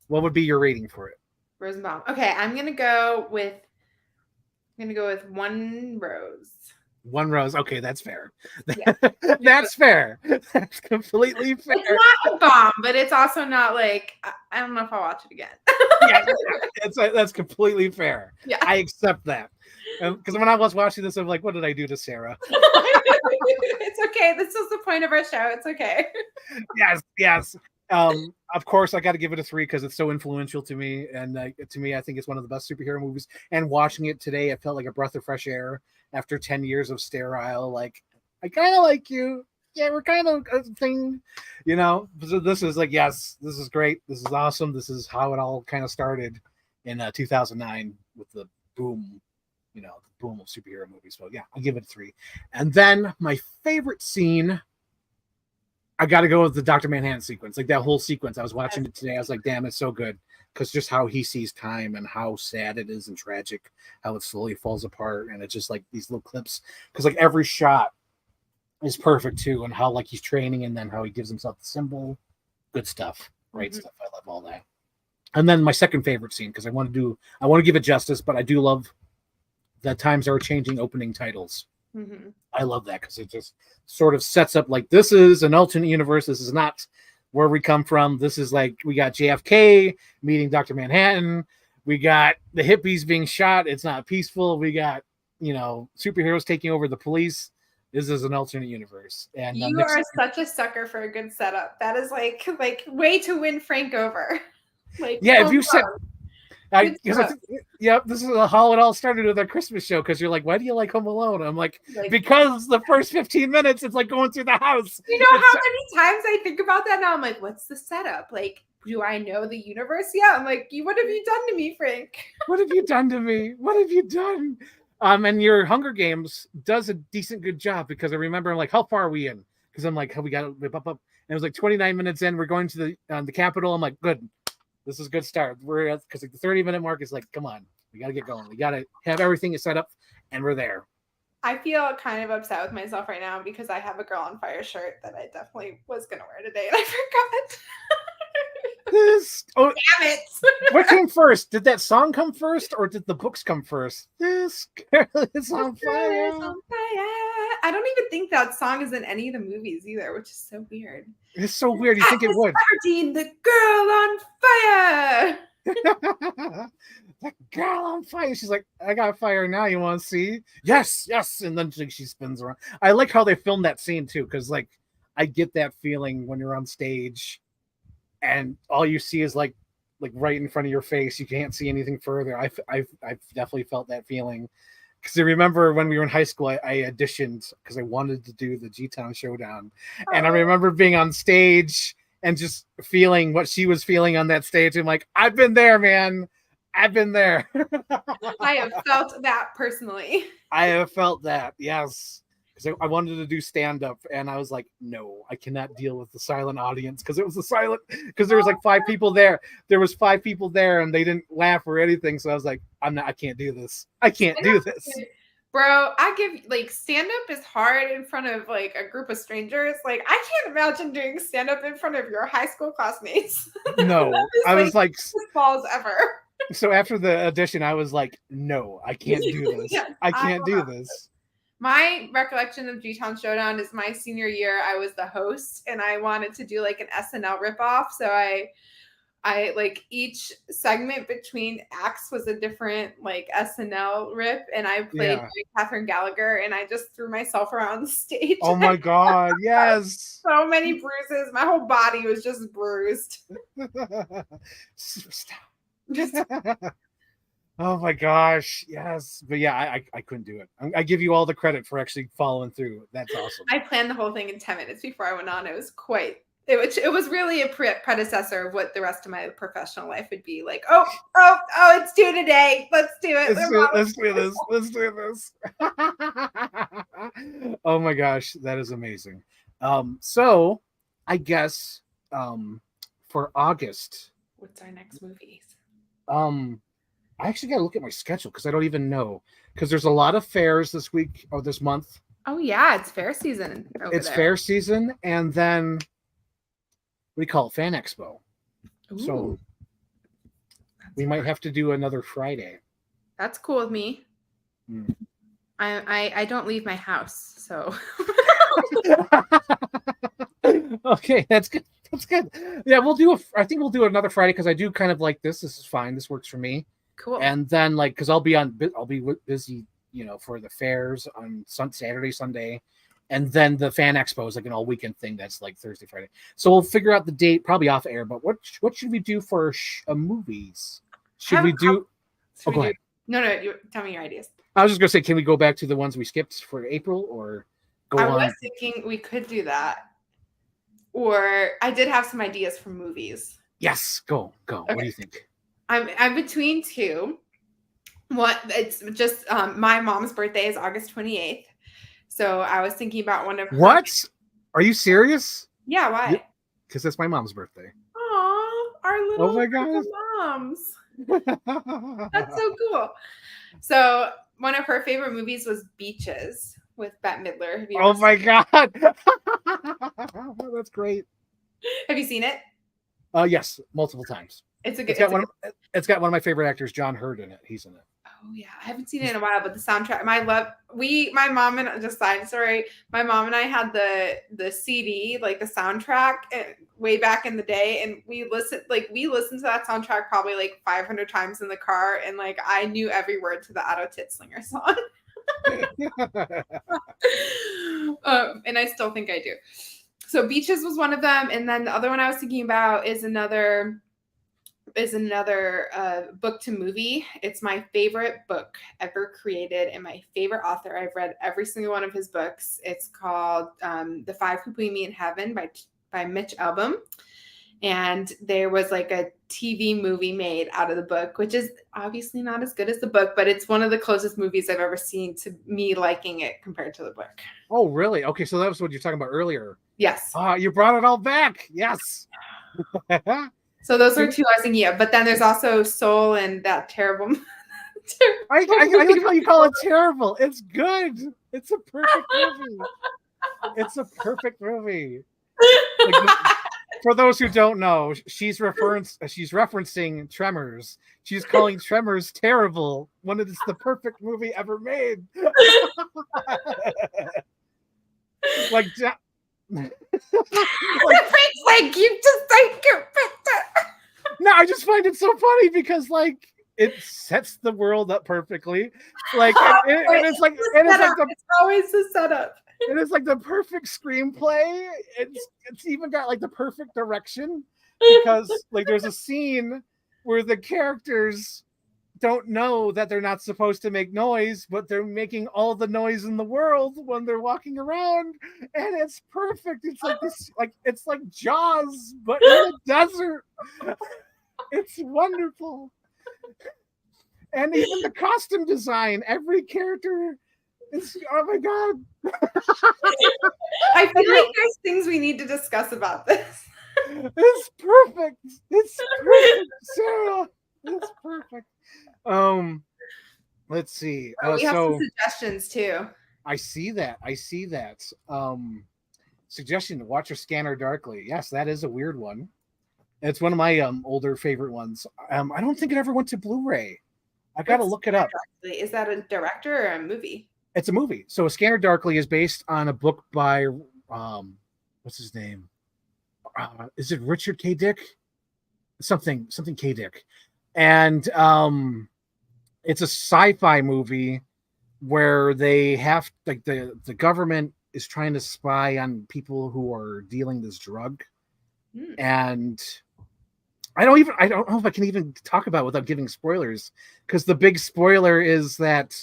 what would be your rating for it? Rosenbaum. Okay, I'm gonna go with one rose. One rose. Okay, that's fair. Yeah. That's fair. That's completely fair. It's not a bomb, but it's also not like I don't know if I'll watch it again. Yeah, that's completely fair. Yeah, I accept that. Because when I was watching this, I'm like, what did I do to Sarah? It's okay. This is the point of our show. It's okay. Yes. Of course, I got to give it a 3 because it's so influential to me. And to me, I think it's one of the best superhero movies. And watching it today, it felt like a breath of fresh air after 10 years of sterile. Like, I kind of like you. Yeah, we're kind of a thing, So this is like, yes, this is great. This is awesome. This is how it all kind of started in 2009 with the boom, the boom of superhero movies. So yeah, I'll give it a 3. And then my favorite scene, I got to go with the Dr. Manhattan sequence. Like that whole sequence. I was watching it today. I was like, damn, it's so good. Because just how he sees time and how sad it is and tragic, how it slowly falls apart. And it's just like these little clips. Because like every shot is perfect too. And how like he's training and then how he gives himself the symbol. Good stuff. Great stuff. I love all that. And then my second favorite scene, because I want to give it justice, but I do love that times are changing opening titles. Mm-hmm. I love that because it just sort of sets up like this is an alternate universe. This is not where we come from. This is like we got JFK meeting Dr. Manhattan. We got the hippies being shot. It's not peaceful. We got superheroes taking over the police. This is an alternate universe. And you are such a sucker for a good setup. That is like way to win Frank over. Like if you said. This is how it all started with our Christmas show. Because you're like, why do you like Home Alone? I'm like because the first 15 minutes, it's like going through the house. You know how many times I think about that now? I'm like, what's the setup? Like, do I know the universe? Yeah. I'm like, what have you done to me, Frank? What have you done to me? What have you done? And your Hunger Games does a decent good job because I remember I'm like, how far are we in? Because I'm like, we got to whip up. And it was like 29 minutes in. We're going to the Capitol. I'm like, good. This is a good start. We're at because like the 30-minute mark is like, come on, we got to get going. We got to have everything set up, and we're there. I feel kind of upset with myself right now because I have a Girl on Fire shirt that I definitely was gonna wear today, and I forgot. Damn it! What came first? Did that song come first, or did the books come first? This girl is on fire. I don't even think that song is in any of the movies either, which is so weird. It's so weird. You think it would? The girl on fire. The girl on fire. She's like, I got fire now. You want to see? Yes. And then she spins around. I like how they filmed that scene too, because like I get that feeling when you're on stage, and all you see is like right in front of your face. You can't see anything further. I've definitely felt that feeling. Because I remember when we were in high school, I auditioned because I wanted to do the G-Town Showdown. And I remember being on stage and just feeling what she was feeling on that stage. I'm like, I've been there, man. I've been there. I have felt that personally. I have felt that, yes. because I wanted to do stand up, and I was like, no, I cannot deal with the silent audience because it was because there was like 5 people there. There was 5 people there, and they didn't laugh or anything. So I was like, I can't do this. I can't do this. Bro, I give like stand up is hard in front of like a group of strangers. Like I can't imagine doing stand up in front of your high school classmates. No, I was like balls ever. So after the audition, I was like, no, I can't do this. Yes, I can't do this. My recollection of G-Town Showdown is my senior year. I was the host, and I wanted to do like an SNL ripoff. So I like each segment between acts was a different like SNL rip, and I played Catherine Gallagher, and I just threw myself around the stage. Oh my god, yes! So many bruises. My whole body was just bruised. Oh my gosh, yes. But yeah, I couldn't do it. I give you all the credit for actually following through. That's awesome. I planned the whole thing in 10 minutes before I went on. It was really a predecessor of what the rest of my professional life would be like. Oh, it's due today. Let's do it. Let's do this. Oh my gosh, that is amazing. So I guess for August, what's our next movies? I actually gotta look at my schedule because I don't even know, because there's a lot of fairs this week or this month. Oh yeah, it's fair season. It's fair season, and then what do you call it? Fan Expo. Ooh, so we might have to do another Friday. That's cool with me. I don't leave my house, so. Okay, that's good. That's good. Yeah, I think we'll do another Friday because I do kind of like this. This is fine. This works for me. Cool. And then like, because I'll be busy, for the fairs on Saturday, Sunday, and then the Fan Expo is like an all weekend thing. That's like Thursday, Friday. So we'll figure out the date probably off air. But what should we do for movies? Should we do? Go ahead. No, you tell me your ideas. I was just gonna say, can we go back to the ones we skipped for April, or go on? I was thinking we could do that. Or I did have some ideas for movies. Yes, go. Okay. What do you think? I'm between two. It's just my mom's birthday is August 28th. So I was thinking about one of her. What? Are you serious? Yeah, why? Because it's my mom's birthday. Aw, our little moms. That's so cool. So one of her favorite movies was Beaches with Bette Midler. Oh my god. That's great. Have you seen it? Yes, multiple times. It's got one of my favorite actors, John Hurt, in it. He's in it. Oh yeah, I haven't seen it in a while, but the soundtrack, my mom and just side story, my mom and I had the CD, like the soundtrack, way back in the day, and we listened to that soundtrack probably like 500 times in the car, and like I knew every word to the Otto Titslinger song. And I still think I do. So Beaches was one of them, and then the other one I was thinking about is another book to movie. It's my favorite book ever created and my favorite author. I've read every single one of his books. It's called The Five People We Meet in Heaven by Mitch Albom. And there was like a TV movie made out of the book, which is obviously not as good as the book, but it's one of the closest movies I've ever seen to me liking it compared to the book. Oh, really? Okay, so that was what you're talking about earlier. Yes. You brought it all back. Yes. So those are two I was thinking of, but then there's also Soul and that terrible. I like how you call it terrible. It's good. It's a perfect movie. It's a perfect movie. For those who don't know, she's referencing Tremors. She's calling Tremors terrible when it's the perfect movie ever made. Like you just like no, I just find it so funny because like it sets the world up perfectly. Like it's always the setup. It is like the perfect screenplay. It's even got like the perfect direction because like there's a scene where the characters don't know that they're not supposed to make noise, but they're making all the noise in the world when they're walking around, and it's perfect. It's like this, like it's like Jaws, but in the desert. It's wonderful. And even the costume design, every character Oh my god. I feel like there's things we need to discuss about this. It's perfect. It's perfect, Sarah. It's perfect. Let's see. We have some So suggestions too. I see that. Suggestion to watch or Scanner Darkly. Yes, that is a weird one. It's one of my older favorite ones. I don't think it ever went to Blu-ray. I got to look it up. Is that a director or a movie? It's a movie. So A Scanner Darkly is based on a book by what's his name? Is it Richard K. Dick? Something K. Dick. And it's a sci-fi movie where they have like the government is trying to spy on people who are dealing this drug. And I don't know if I can even talk about it without giving spoilers, because the big spoiler is that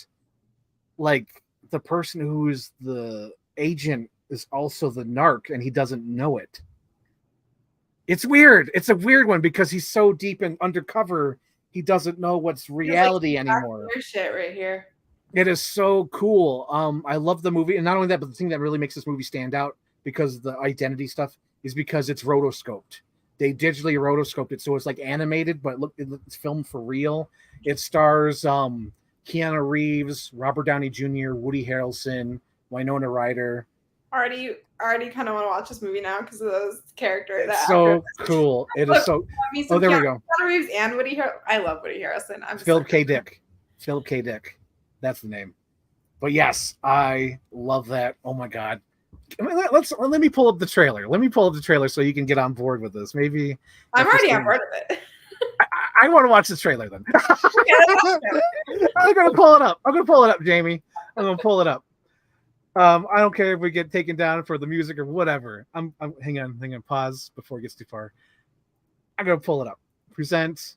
like the person who is the agent is also the narc and he doesn't know it. It's weird. It's a weird one because he's so deep and undercover, he doesn't know what's reality anymore. Shit right here. It is so cool. I love the movie, and not only that, but the thing that really makes this movie stand out because the identity stuff is because it's rotoscoped. They digitally rotoscoped it, so it's like animated, but look, it's filmed for real. It stars Keanu Reeves, Robert Downey Jr., Woody Harrelson, Winona Ryder. Already kind of want to watch this movie now because of those characters. It's so cool. It is so. Oh, there we go. Keanu Reeves and Woody Harrelson. I love Woody Harrelson. Philip K. Dick. Philip K. Dick. That's the name. But yes, I love that. Oh my god. Let me pull up the trailer. Let me pull up the trailer so you can get on board with this. Maybe I'm already on board with it. I want to watch the trailer then. I'm gonna pull it up. Jamie. I'm gonna pull it up. I don't care if we get taken down for the music or whatever. I'm hang on, pause before it gets too far. I'm gonna pull it up. Present,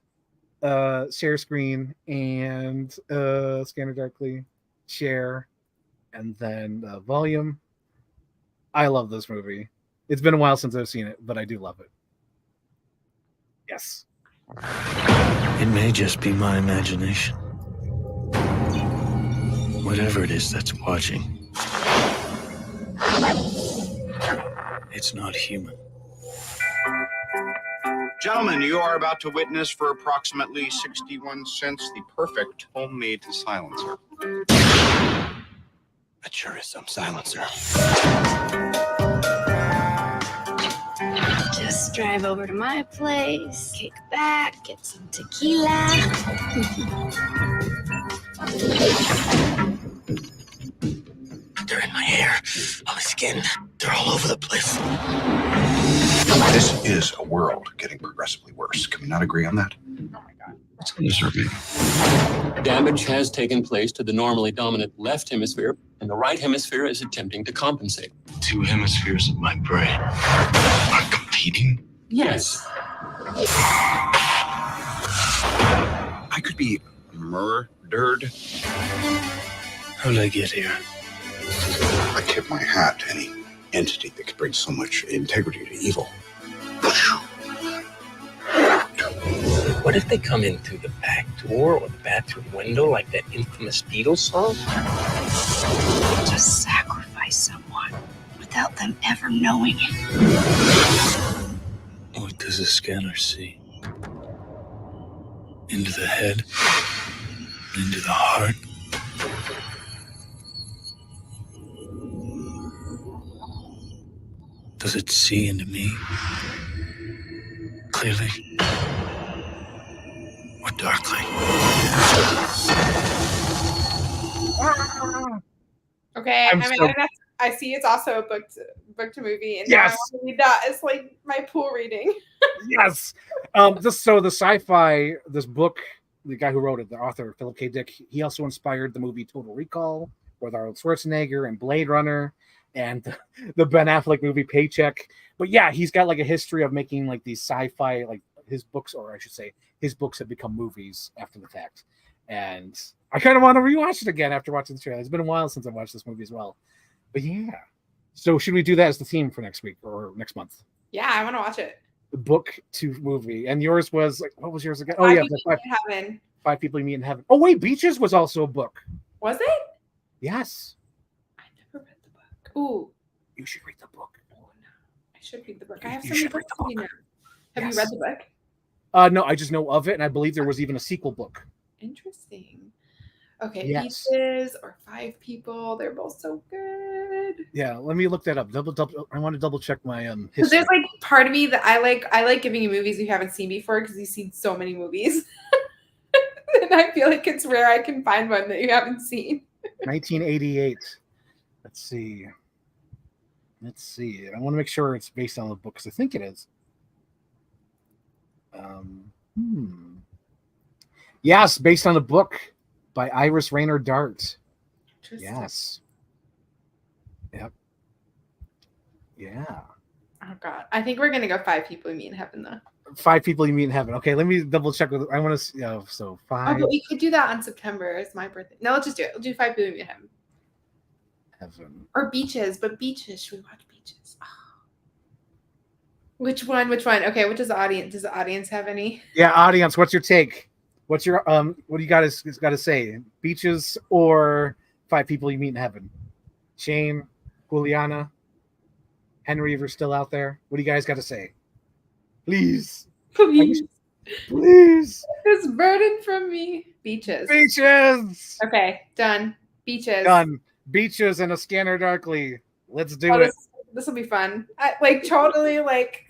share screen, and Scanner Darkly, share, and then volume. I love this movie. It's been a while since I've seen it, but I do love it. Yes. It may just be my imagination. Whatever it is that's watching, it's not human. Gentlemen, you are about to witness for approximately 61 cents the perfect homemade silencer. That sure is some silencer. Just drive over to my place, kick back, get some tequila. They're in my hair, on my skin. They're all over the place. This is a world getting progressively worse. Can we not agree on that? Oh my God. What's in the survey? Damage has taken place to the normally dominant left hemisphere, and the right hemisphere is attempting to compensate. Two hemispheres of my brain are competing? Yes. I could be murdered. How did I get here? I tip my hat to any entity that could bring so much integrity to evil. What if they come in through the back door or the bathroom window like that infamous Beatles song? Just sacrifice someone without them ever knowing it. What does the scanner see? Into the head? Into the heart? Does it see into me? Clearly? Or darkly? Okay, I see it's also a book to movie, and yes, now I want to read that. It's like my pool reading. Yes. This book, the guy who wrote it, the author Philip K. Dick, he also inspired the movie Total Recall with Arnold Schwarzenegger and Blade Runner and the Ben Affleck movie Paycheck. But yeah, he's got like a history of making like these sci-fi, like his books, or I should say his books have become movies after the fact. And I kind of want to rewatch it again after watching the trailer. It's been a while since I watched this movie as well. But yeah. So should we do that as the theme for next week or next month? Yeah, I want to watch it. The book to movie. And yours was like, what was yours again? Heaven. 5 People You Meet in Heaven. Oh wait, Beaches was also a book. Was it? Yes. Ooh, You should read the book. oh no, I should read the book. I have You so many should read books the to read now. book. Have you Yes. read the book? No, I just know of it, and I believe there was even a sequel book. Interesting. Okay, Yes. Beaches or Five People. They're both so good. Yeah, let me look that up. Double. I want to double check my Because history. there's like part of me that I like giving you movies you haven't seen before because you've seen so many movies. And I feel like it's rare I can find one that you haven't seen. 1988. Let's see. I want to make sure it's based on the book because I think it is. Yes, based on a book by Iris Raynor Dart. Yes. Yep. Yeah. Oh God, I think we're gonna go Five People You Meet in Heaven though. Five People You Meet in Heaven. Okay, let me double check with. I want to. So Oh, five. but we could do that on September. It's my birthday. No, let's just do it. We'll do Five People You Meet in Heaven. Heaven. Or Beaches, but Beaches. Should we watch Beaches? Oh. Which one? Okay, what does the audience have any? Yeah, audience, what's your take? What's your what do you got to say? Beaches or Five People You Meet in Heaven? Shane, Juliana, Henry, if you're still out there, what do you guys got to say? Please. Please. This burden from me. Beaches. Beaches. Okay, done. Beaches. Done. Beaches and A Scanner Darkly. Let's do it. This will be fun. Like totally like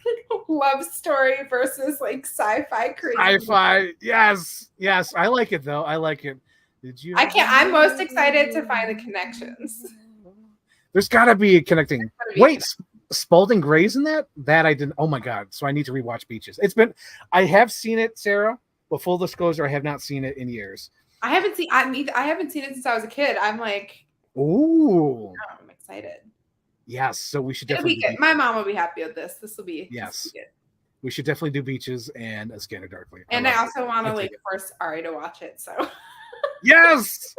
love story versus like sci-fi crazy. Sci-fi. Yes. I like it though. I like it. Did you? I'm most excited to find the connections. There's got to be a connecting. Wait, Spalding Gray's in that? That I didn't. Oh my God. So I need to rewatch Beaches. I have seen it, Sarah, but full disclosure, I have not seen it in years. I haven't seen it since I was a kid. I'm like, ooh. I'm excited. Yes. So we should It'll definitely. be good. My mom will be happy with this. This will be yes. Good. We should definitely do Beaches and A Scanner Darkly. And I also want to like force Ari to watch it. So. Yes.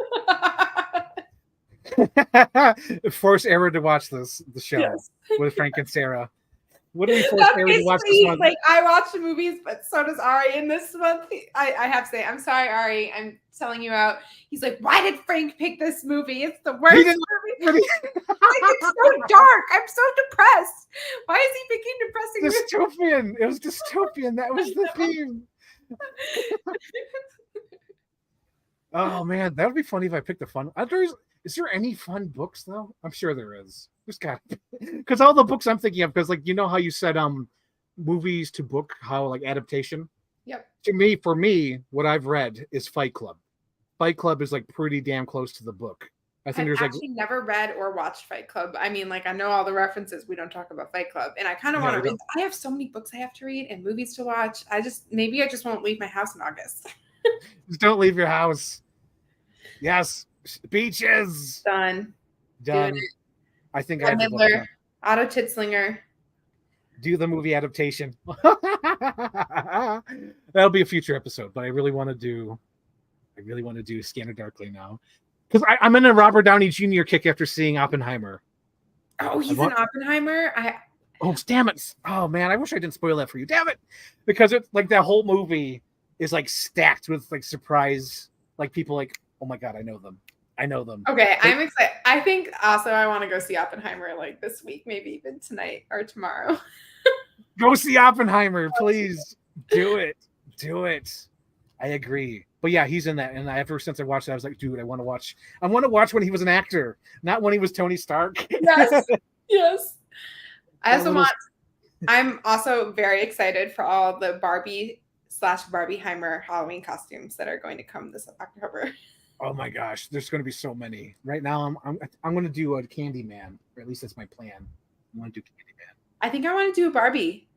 Force Aaron to watch the show with Frank and Sarah. What do we force Aaron to watch this month? Like I watch the movies, but so does Ari. And this month, I have to say, I'm sorry, Ari. I'm telling you out. He's like, why did Frank pick this movie? It's the worst movie. It's so dark. I'm so depressed. Why is he picking depressing movies? Dystopian. It was dystopian. That was the theme. Oh man, that would be funny if I picked a fun. Is there any fun books though? I'm sure there is. There's got because all the books I'm thinking of, because like you know how you said movies to book, how like adaptation. Yep. For me, what I've read is Fight Club. Fight Club is like pretty damn close to the book. I think I've actually never read or watched Fight Club. I mean, like I know all the references. We don't talk about Fight Club, and I kind of want to read. I have so many books I have to read and movies to watch. Maybe I just won't leave my house in August. Just don't leave your house. Yes, Beaches. Done. I think I have Midler, Otto Titzlinger. Do the movie adaptation. That'll be a future episode, but I really want to do Scanner Darkly now. Because I'm in a Robert Downey Jr. kick after seeing Oppenheimer. Oh, he's in Oppenheimer? Oh, damn it. Oh, man. I wish I didn't spoil that for you. Damn it. Because it's like that whole movie is like stacked with like surprise, like people like, oh my God, I know them. Okay, I'm excited. I think also I want to go see Oppenheimer like this week, maybe even tonight or tomorrow. Go see Oppenheimer, please. Do it. I agree. But yeah, he's in that. And ever since I watched that, I was like, dude, I want to watch when he was an actor, not when he was Tony Stark. Yes. I'm also very excited for all the Barbie/Barbieheimer Halloween costumes that are going to come this October. Oh my gosh, there's going to be so many. Right now, I'm going to do a Candyman, or at least that's my plan. I want to do Candyman. I think I want to do a Barbie,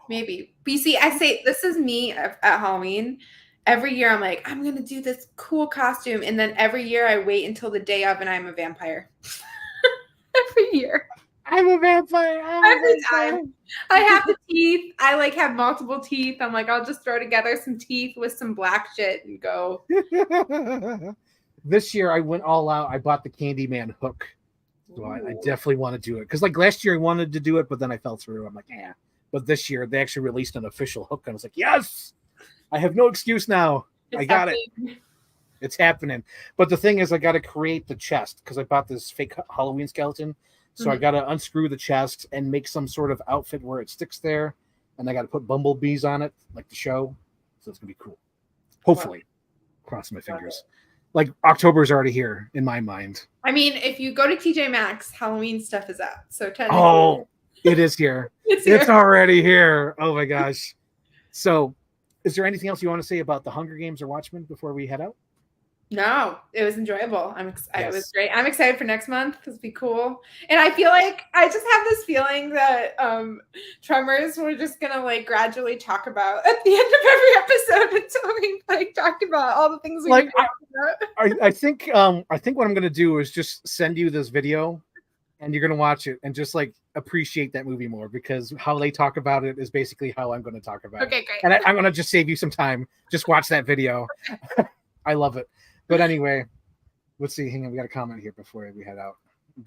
maybe. But you see, I say this is me at Halloween. Every year, I'm like, I'm going to do this cool costume, and then every year I wait until the day of, and I'm a vampire. Every year. I'm a vampire. Every time. I have the teeth. I like have multiple teeth. I'm like, I'll just throw together some teeth with some black shit and go. This year I went all out. I bought the Candyman hook. So I definitely want to do it. Because like last year I wanted to do it, but then I fell through. I'm like, yeah. But this year they actually released an official hook. And I was like, yes, I have no excuse now. I got it. It's happening. But the thing is, I got to create the chest because I bought this fake Halloween skeleton. So I got to unscrew the chest and make some sort of outfit where it sticks there. And I got to put bumblebees on it, like the show. So it's going to be cool. Hopefully. Cross my fingers. Like October's already here in my mind. I mean, if you go to TJ Maxx, Halloween stuff is out. So technically, Oh, it is here. it's here. It's already here. Oh my gosh. So is there anything else you want to say about the Hunger Games or Watchmen before we head out? No, it was enjoyable. It was Yes. great. I'm excited for next month. This will be cool. And I feel like I just have this feeling that Tremors we're just gonna like gradually talk about at the end of every episode until we like talked about all the things we Like, talked about. I think what I'm gonna do is just send you this video and you're gonna watch it and just like appreciate that movie more, because how they talk about it is basically how I'm gonna talk about it. Okay, great. And I'm gonna just save you some time. Just watch that video. I love it. But anyway, let's see. Hang on, we got a comment here before we head out.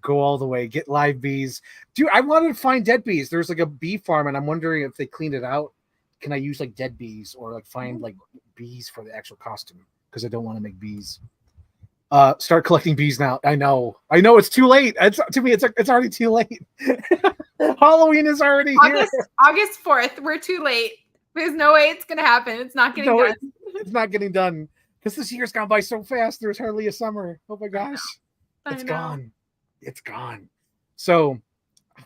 Go all the way. Get live bees. Dude, I wanted to find dead bees. There's like a bee farm, and I'm wondering if they cleaned it out. Can I use like dead bees or like find like bees for the actual costume? Because I don't want to make bees. Start collecting bees now. I know it's too late. It's already too late. Halloween is already here. August 4th. We're too late. There's no way it's gonna happen. It's not getting done. It's not getting done. Because this year's gone by so fast. There's hardly a summer. Oh my gosh. It's gone. It's gone. So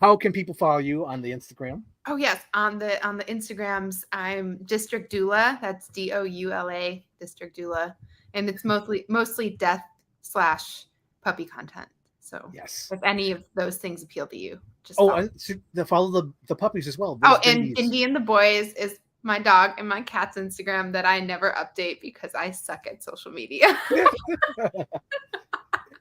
how can people follow you on the Instagram? Oh yes, on the Instagrams, I'm District Doula. That's DOULA, District Doula, and it's mostly death/puppy content. So yes, if any of those things appeal to you, just follow the puppies as well. And Indy and the Boys is my dog and my cat's Instagram that I never update because I suck at social media.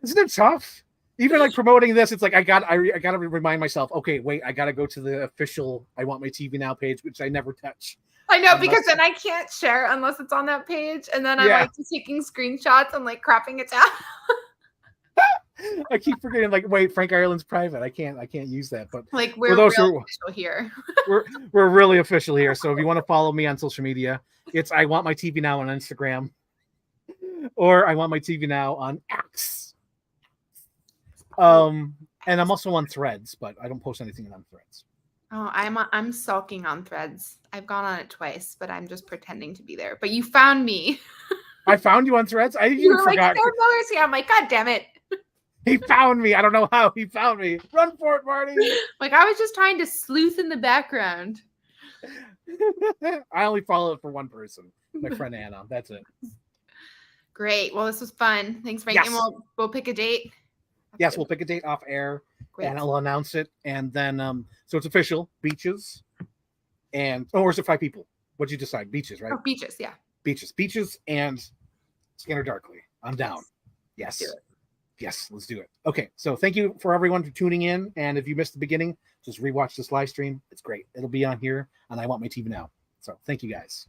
Isn't it tough? Even like promoting this, it's like I gotta remind myself. Okay, wait, I gotta go to the official I Want My TV Now page, which I never touch. I know, because then I can't share unless it's on that page, and then I'm like just taking screenshots and like cropping it down. I keep forgetting. Like, wait, Frank Ireland's private. I can't use that. But like we're real official here. we're really official here. So if you want to follow me on social media, it's I Want My TV Now on Instagram, or I Want My TV Now on X. And I'm also on Threads, but I don't post anything on Threads. Oh, I'm sulking on Threads. I've gone on it twice, but I'm just pretending to be there. But you found me. I found you on Threads. I even forgot. Like, Sam Miller's here. I'm like, God damn it. He found me. I don't know how he found me. Run for it, Marty. Like, I was just trying to sleuth in the background. I only follow it for one person, my friend Anna. That's it. Great. Well, this was fun. Thanks, Frank. Yes. And we'll pick a date. Yes, we'll pick a date off air. Great. And I'll announce it. And then, so it's official. Beaches. And, or is it 5 people? What'd you decide? Beaches, right? Oh, beaches, yeah. Beaches and Scanner Darkly. I'm down. Yes. Yes, let's do it. Okay, so thank you for everyone for tuning in. And if you missed the beginning, just rewatch this live stream. It's great. It'll be on here, and I Want My TV Now. So thank you guys.